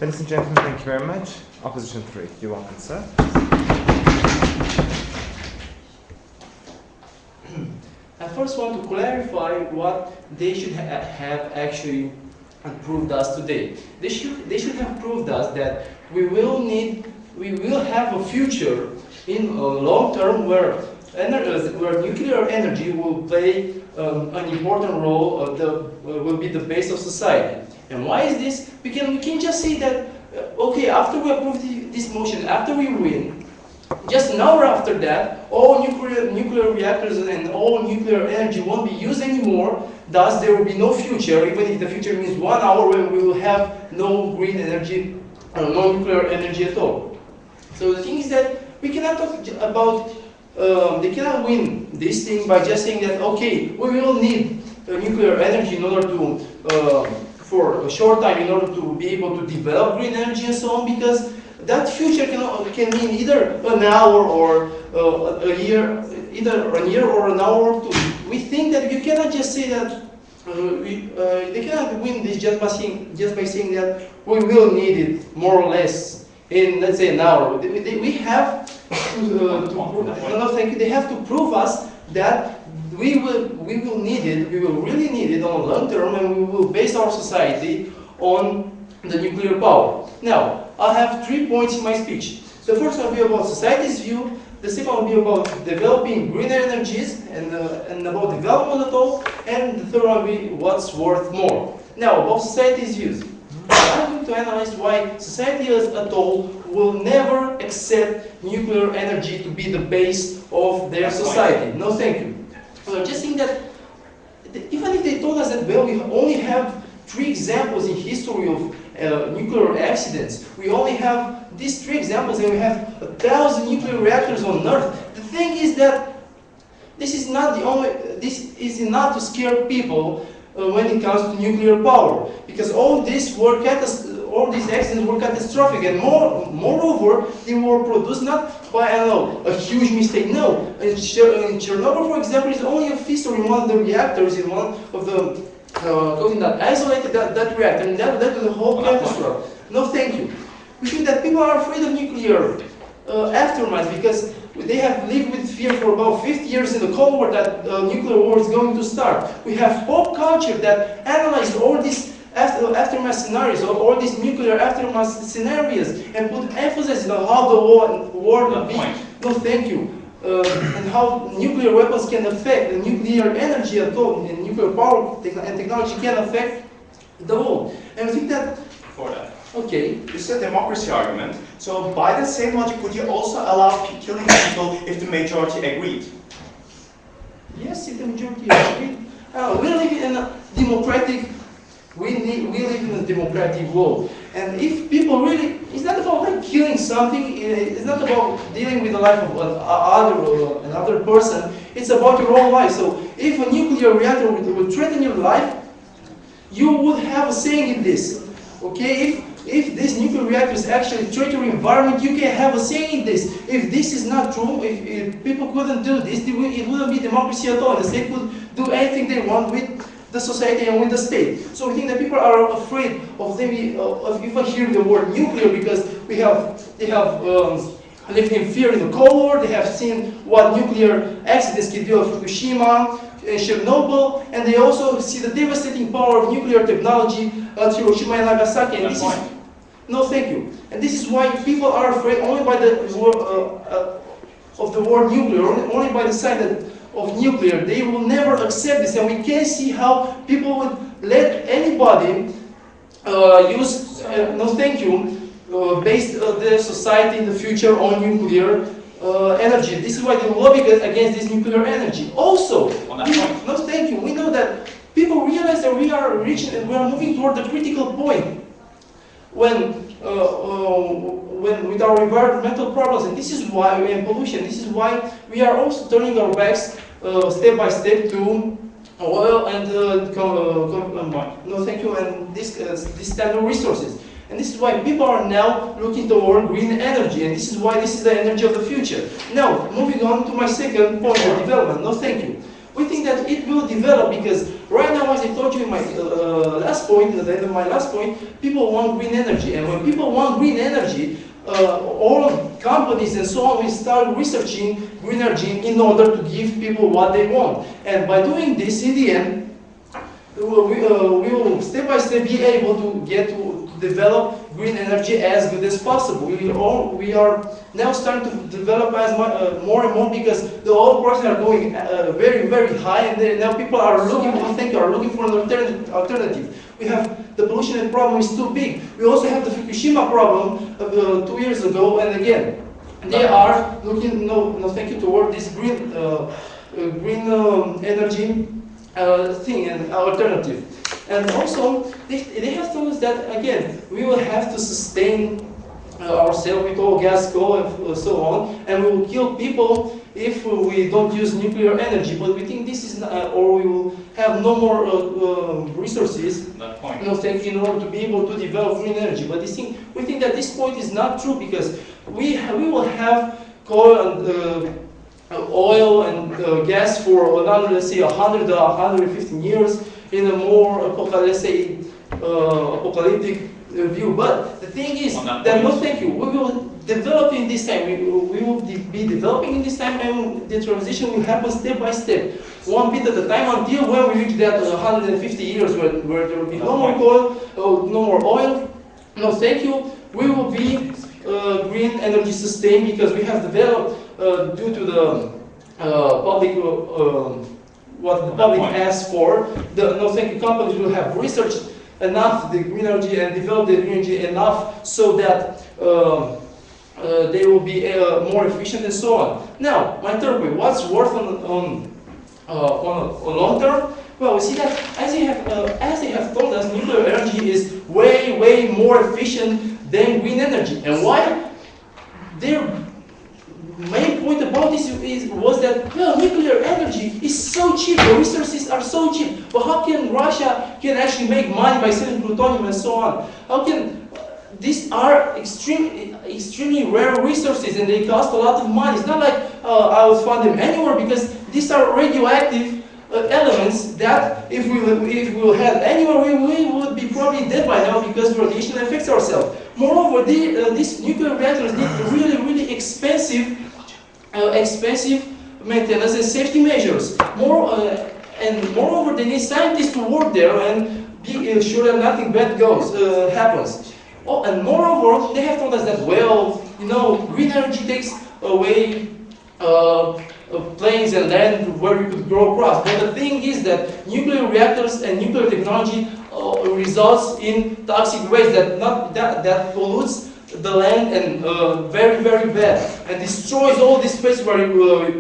C: Ladies and gentlemen, thank you very much. Opposition 3, you're welcome, sir.
F: I first want to clarify what they should have actually proved us today. They should have proved us that we will have a future in a long term where nuclear energy will play an important role, will be the base of society. And why is this? We can just see that, okay, after we approve this motion, after we win, just an hour after that, all nuclear reactors and all nuclear energy won't be used anymore. Thus, there will be no future, even if the future means 1 hour when we will have no green energy, no nuclear energy at all. So the thing is that we cannot talk about, they cannot win this thing by just saying that, okay, we will need nuclear energy in order to, for a short time, in order to be able to develop green energy and so on, because that future can mean either an hour or a year, either a year or an hour or two. We think that you cannot just say that they cannot win this just by saying that we will need it more or less in, let's say, an hour. We have they have to prove us that we will need it. We will really need it on a long term, and we will base our society on the nuclear power. Now, I have 3 points in my speech. The first one will be about society's view. The second will be about developing greener energies and about development at all. And the third one will be what's worth more. Now, about society's views. I'm going to analyze why society as a whole will never accept nuclear energy to be the base of their society. No, thank you. Just think that even if they told us that, well, we only have 3 examples in history of nuclear accidents. We only have these 3 examples, and we have 1,000 nuclear reactors on Earth. The thing is that this is not enough to scare people when it comes to nuclear power, because all these accidents were catastrophic, and moreover, they were produced not by, I don't know, a huge mistake. No, in Chernobyl, for example, is only a fissure in one of the reactors, in one of the that isolated that reactor, and that was the whole catastrophe. No, thank you. We think that people are afraid of nuclear aftermath because they have lived with fear for about 50 years in the Cold War that nuclear war is going to start. We have pop culture that analyzed all these aftermath scenarios, or all these nuclear aftermath scenarios, and put emphasis on how the war will be. No, thank you. And how nuclear weapons can affect the nuclear energy at all, and nuclear power and technology can affect the world. And I think that
D: For that.
F: okay.
D: This is a democracy argument. So by the same logic, would you also allow killing people if the majority agreed?
F: Yes, if the majority agreed. We live in a democratic. We live in a democratic world, and if people really, it's not about like killing something. It's not about dealing with the life of another person. It's about your own life. So if a nuclear reactor would threaten your life, you would have a saying in this. Okay, if this nuclear reactor is actually threatening your environment, you can have a saying in this. If this is not true, if people couldn't do this, it wouldn't be democracy at all. The state could do anything they want with the society and with the state. So we think that people are afraid of even hearing the word nuclear because they have lived in fear in the Cold War. They have seen what nuclear accidents can do at Fukushima and Chernobyl, and they also see the devastating power of nuclear technology at Hiroshima and Nagasaki. And this is, no, thank you. And this is why people are afraid only by the of the word nuclear, only by the sign of nuclear. They will never accept this, and we can't see how people would let anybody use, no thank you, base their society in the future on nuclear energy. This is why they lobby against this nuclear energy. Also, no thank you, we know that people realize that we are reaching and we are moving toward the critical point when with our environmental problems, and this is why we have pollution. This is why we are also turning our backs step by step to oil and no thank you, and this standard resources. And this is why people are now looking toward green energy, and this is why this is the energy of the future. Now, moving on to my second point of development. No thank you. We think that it will develop because right now, as I told you in my last point, at the end of my last point, people want green energy. And when people want green energy, all companies and so on will start researching green energy in order to give people what they want. And by doing this, in the end, we will step by step be able to get to develop green energy as good as possible. We are now starting to develop as much, more and more because the oil prices are going very, very high, and now people are looking for an alternative. We have the pollution problem is too big. We also have the Fukushima problem 2 years ago, and again, they are looking, thank you, toward this green energy thing and alternative. And also, they have told us that, again, we will have to sustain ourselves with oil, gas, coal, and so on, and we will kill people if we don't use nuclear energy. But we think this is not, or we will have no more resources, thank you, in order to be able to develop green energy. But we think that this point is not true, because we will have coal and oil and gas for another, let's say, 100 or 150 years in a more, let's say, apocalyptic view. But the thing is that, no thank you, we will develop in this time, we will be developing in this time, and the transition will happen step by step, one bit at a time, until when we reach that 150 years where there will be no more coal, no more oil. No thank you, we will be green energy sustained, because we have developed due to the public, what the public asks for. The no thank you companies will have researched enough the green energy and developed the green energy enough so that they will be more efficient and so on. Now, my third point, what's worth on long term? Well, we see that as they have told us, nuclear energy is way more efficient than green energy. And why? Their main point about this was that, well, nuclear energy is so cheap, the resources are so cheap, but how can Russia can actually make money by selling plutonium and so on? How can, these are extremely rare resources, and they cost a lot of money. It's not like I will find them anywhere, because these are radioactive elements that if we will have anywhere, we would be probably dead by now, because radiation affects ourselves. Moreover, these nuclear reactors need really expensive maintenance and safety measures. Moreover, they need scientists to work there and be sure that nothing bad happens. Oh, and moreover, they have told us that, well, green energy takes away plains and land where you could grow crops. But the thing is that nuclear reactors and nuclear technology results in toxic waste that pollutes the land and very bad, and destroys all this place where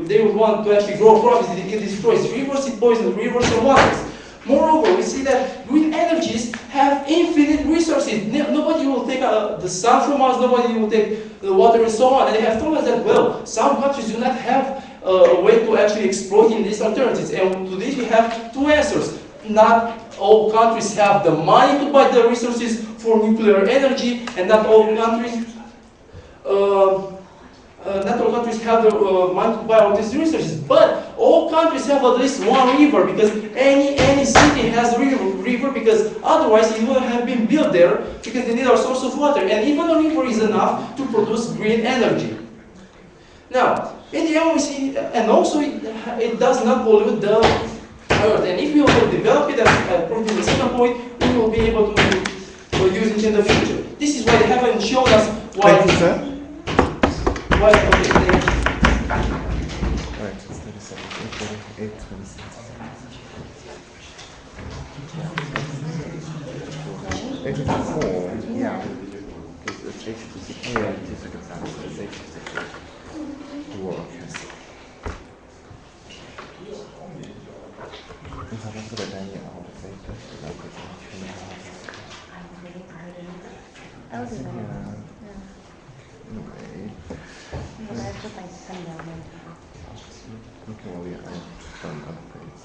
F: they would want to actually grow crops. It destroys rivers, it poisons rivers and waters. Moreover, we see that green energies have infinite resources. Nobody will take the sun from us, nobody will take the water and so on. And they have told us that, well, some countries do not have a way to actually exploit in these alternatives. And to this we have two answers. Not all countries have the money to buy the resources for nuclear energy, and not all countries have the money to buy all these resources. But all countries have at least one river, because any city has a river, because otherwise it wouldn't have been built there, because they need a source of water. And even a river is enough to produce green energy. Now, in the end we see, and also it does not pollute the earth. And if we will develop it, as proved in the second point, we will be able to use it in the future. This is why they haven't shown us why.
C: Thank you, sir.
F: Why? Okay, thank you.
C: Alright, it's 37, 8, 26. 84, yeah. It's 86. Oh, yeah, 2 seconds down. It's 86. Whoa, okay. If I don't put it down yet, I'll just say
G: I'll do that.
C: yeah.
G: Yeah.
C: Anyway.
G: But I put my pen down one time.
C: Okay, well, yeah, I've done upgrades.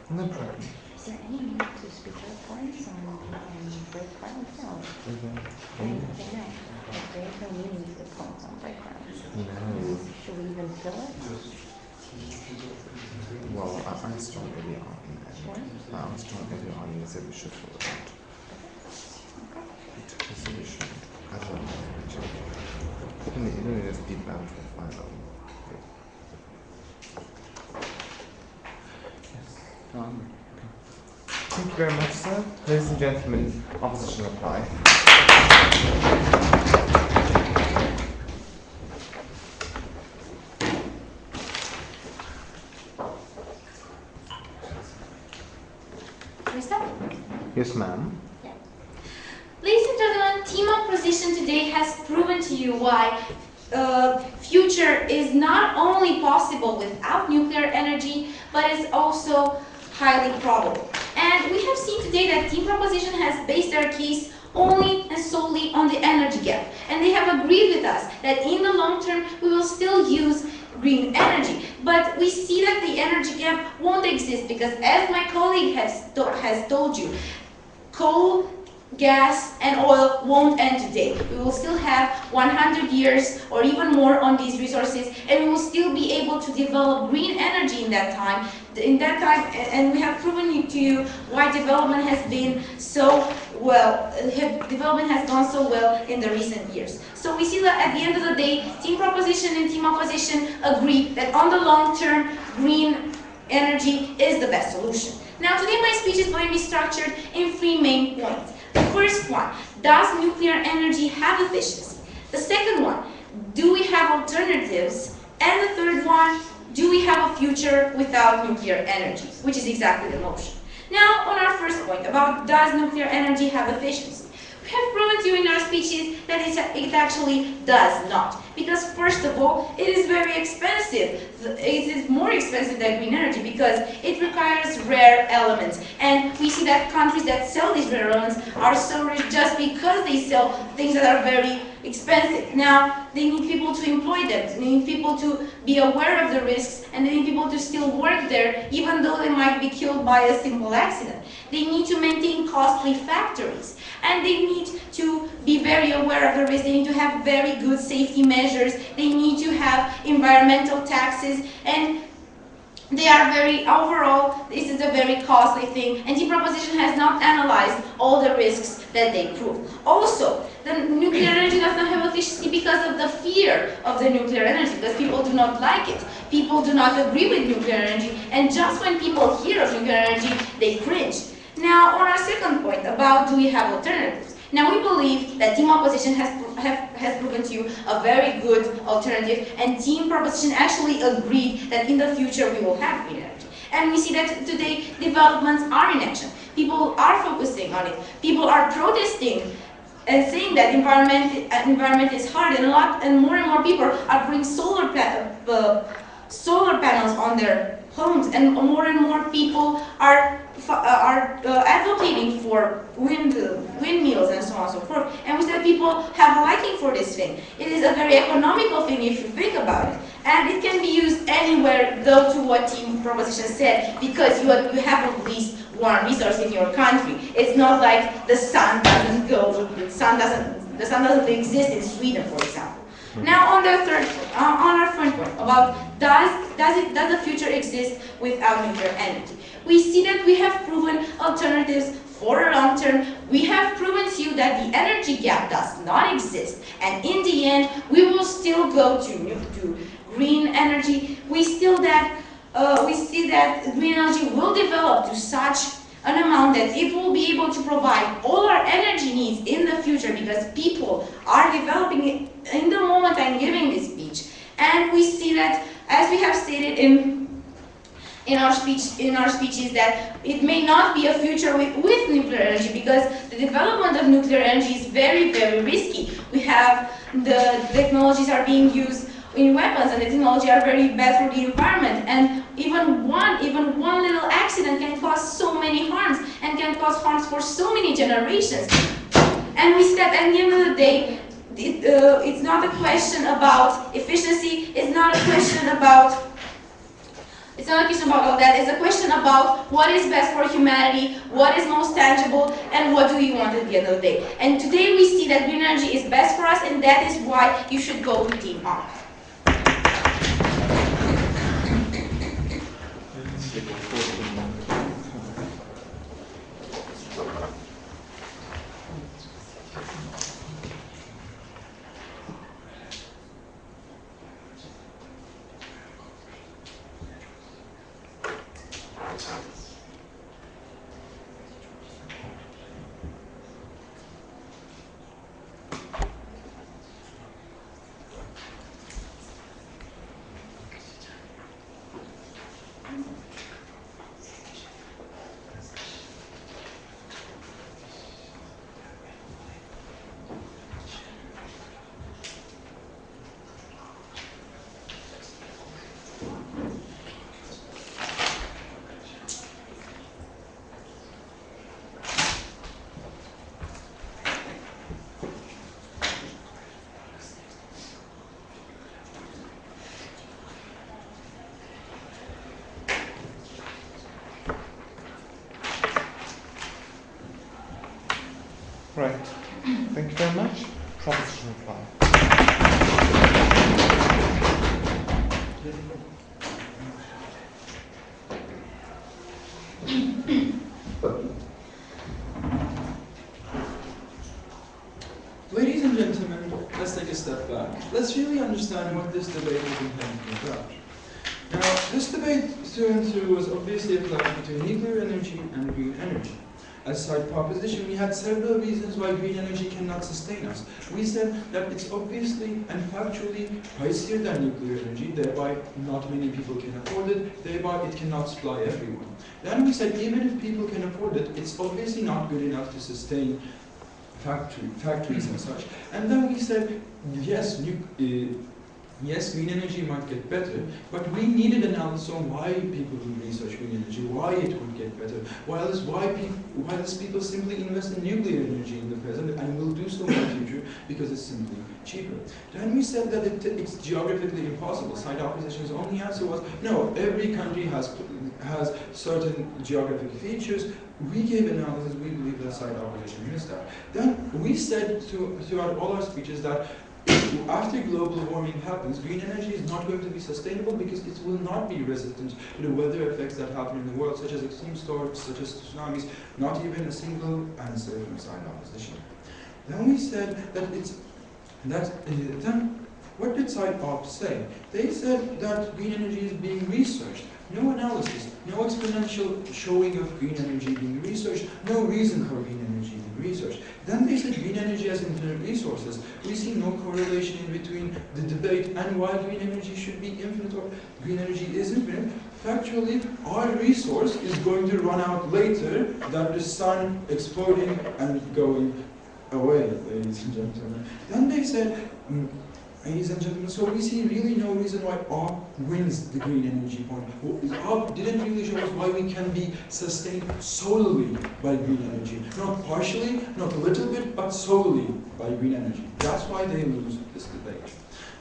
C: No problem.
G: Is there any need to speak up points on breakground? No. I know. There is no meaning to points on breakground.
C: No.
G: Should we even fill it?
C: Well, I strong early on.
G: What?
C: I strong early on and said we should fill it out.
G: Okay.
C: So we should. I don't know. You don't need to deep down to find out. Yes. Okay. Thank you very much, sir. Ladies and gentlemen, opposition reply. Yes, ma'am.
B: Yeah. Ladies and gentlemen, team opposition today has proven to you why future is not only possible without nuclear energy, but is also highly probable. And we have seen today that team proposition has based their case only and solely on the energy gap. And they have agreed with us that in the long term, we will still use green energy. But we see that the energy gap won't exist because, as my colleague has told you, coal, gas, and oil won't end today. We will still have 100 years or even more on these resources, and we will still be able to develop green energy in that time. And we have proven to you why development has been so well. Development has gone so well in the recent years. So we see that at the end of the day, team proposition and team opposition agree that on the long term, green energy is the best solution. Now today my speech is going to be structured in 3 main points. The first one, does nuclear energy have efficiency? The second one, do we have alternatives? And the third one, do we have a future without nuclear energy? Which is exactly the motion. Now on our first point about does nuclear energy have efficiency? We have proven to you in our speeches that it actually does not. Because first of all, it is very expensive. It is more expensive than green energy because it requires rare elements. And we see that countries that sell these rare elements are so rich just because they sell things that are very expensive. Now, they need people to employ them. They need people to be aware of the risks, and they need people to still work there, even though they might be killed by a simple accident. They need to maintain costly factories, and they need to be very aware of the risks. They need to have very good safety measures. They need to have environmental taxes, and they are very, overall, this is a very costly thing, and team proposition has not analyzed all the risks that they prove. Also, the nuclear energy does not have efficiency because of the fear of the nuclear energy, because people do not like it. People do not agree with nuclear energy, and just when people hear of nuclear energy, they cringe. Now, on our second point about do we have alternatives? Now, we believe that team opposition has proven to you a very good alternative, and team proposition actually agreed that in the future we will have green energy. And we see that today developments are in action. People are focusing on it. People are protesting and saying that environment is hard, and more people are putting solar panels on their homes, and more people are advocating for windmills and so on and so forth. And we see that people have a liking for this thing. It is a very economical thing if you think about it. And it can be used anywhere, though, to what team proposition said, because you have at least one resource in your country. It's not like the sun doesn't exist in Sweden, for example. Now on the on our third point about does the future exist without nuclear energy? We see that we have proven alternatives for a long term. We have proven to you that the energy gap does not exist, and in the end, we will still go to green energy. We see that green energy will develop to such an amount that it will be able to provide all our energy needs in the future, because people are developing it in the moment I'm giving this speech. And we see that, as we have stated in our speeches, that it may not be a future with nuclear energy, because the development of nuclear energy is very, very risky. We have the technologies are being used in weapons, and the technology are very bad for the environment, and even one little accident can cause so many harms, and can cause harms for so many generations. And we see that at the end of the day, it's not a question about efficiency, it's not a question about all that. It's a question about what is best for humanity, what is most tangible, and what do you want at the end of the day. And today we see that green energy is best for us, and that is why you should go to Team On.
C: Right. Thank you very much. Proposition reply.
E: Ladies and gentlemen, let's take a step back. Let's really understand what this debate is intended about. Now, this debate through and through was obviously a clash between nuclear energy and green energy. As side proposition, we had several reasons why green energy cannot sustain us. We said that it's obviously and factually pricier than nuclear energy, thereby not many people can afford it, thereby it cannot supply everyone. Then we said even if people can afford it, it's obviously not good enough to sustain factories and such. And then we said, yes, yes, green energy might get better, but we needed analysis on why people would research green energy, why it would get better, why people simply invest in nuclear energy in the present and will do so in the future because it's simply cheaper. Then we said that it's geographically impossible. Side opposition's only answer was, no, every country has certain geographic features. We gave analysis, we believe that side opposition missed that. Then we said throughout all our speeches that after global warming happens, green energy is not going to be sustainable because it will not be resistant to the weather effects that happen in the world, such as extreme storms, such as tsunamis, not even a single answer from side opposition. Then we said that what did side op say? They said that green energy is being researched. No analysis, no exponential showing of green energy being researched, no reason for green energy being researched. Then they said green energy has infinite resources. We see no correlation in between the debate and why green energy should be infinite or green energy is infinite. Factually, our resource is going to run out later than the sun exploding and going away, ladies and gentlemen. Then they said, ladies and gentlemen, so we see really no reason why ARP wins the green energy point. ARP didn't really show us why we can be sustained solely by green energy. Not partially, not a little bit, but solely by green energy. That's why they lose this debate.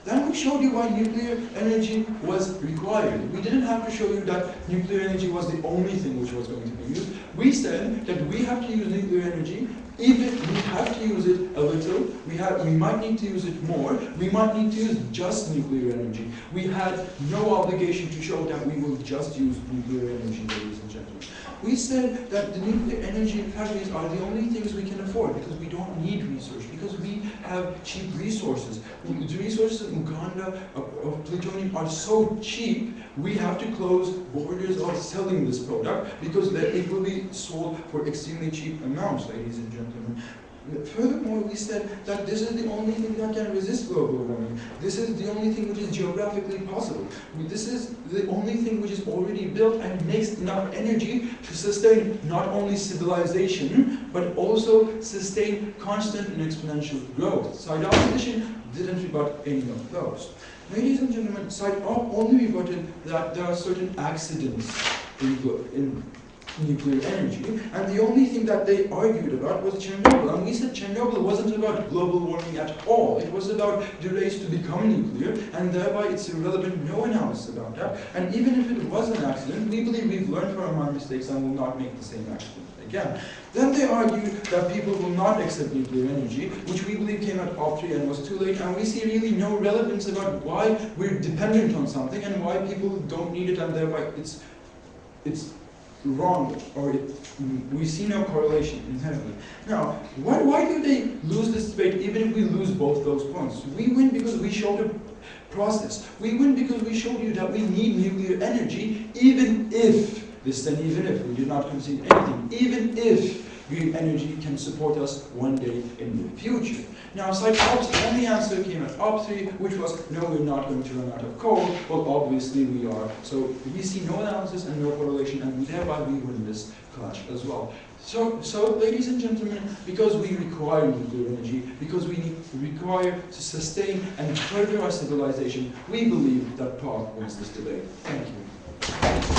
E: Then we showed you why nuclear energy was required. We didn't have to show you that nuclear energy was the only thing which was going to be used. We said that we have to use nuclear energy. Even we have to use it a little, we might need to use it more, we might need to use just nuclear energy. We had no obligation to show that we will just use nuclear energy, ladies and gentlemen. We said that the nuclear energy factories are the only things we can afford because we don't need research, because we have cheap resources. The resources in Uganda of plutonium are so cheap, we have to close borders of selling this product because it will be sold for extremely cheap amounts, ladies and gentlemen. Furthermore, we said that this is the only thing that can resist global warming. This is the only thing which is geographically possible. This is the only thing which is already built and makes enough energy to sustain not only civilization, but also sustain constant and exponential growth. Side opposition didn't rebut any of those. Ladies and gentlemen, side op only rebutted that there are certain accidents in nuclear energy, and the only thing that they argued about was Chernobyl. And we said Chernobyl wasn't about global warming at all. It was about the race to become nuclear, and thereby it's irrelevant, no analysis about that. And even if it was an accident, we believe we've learned from our mistakes and will not make the same accident again. Then they argued that people will not accept nuclear energy, which we believe came at op 3 and was too late, and we see really no relevance about why we're dependent on something and why people don't need it, and thereby it's wrong, or we see no correlation inherently. Now, why do they lose this debate even if we lose both those points? We win because we showed a process. We win because we showed you that we need nuclear energy even if, we did not concede anything, even if green energy can support us one day in the future. Now, side op's only answer came at op 3, which was, no, we're not going to run out of coal. Well, obviously we are. So we see no analysis and no correlation, and thereby we win this clash as well. So ladies and gentlemen, because we require nuclear energy, because we require to sustain and further our civilization, we believe that POP wins this debate. Thank you.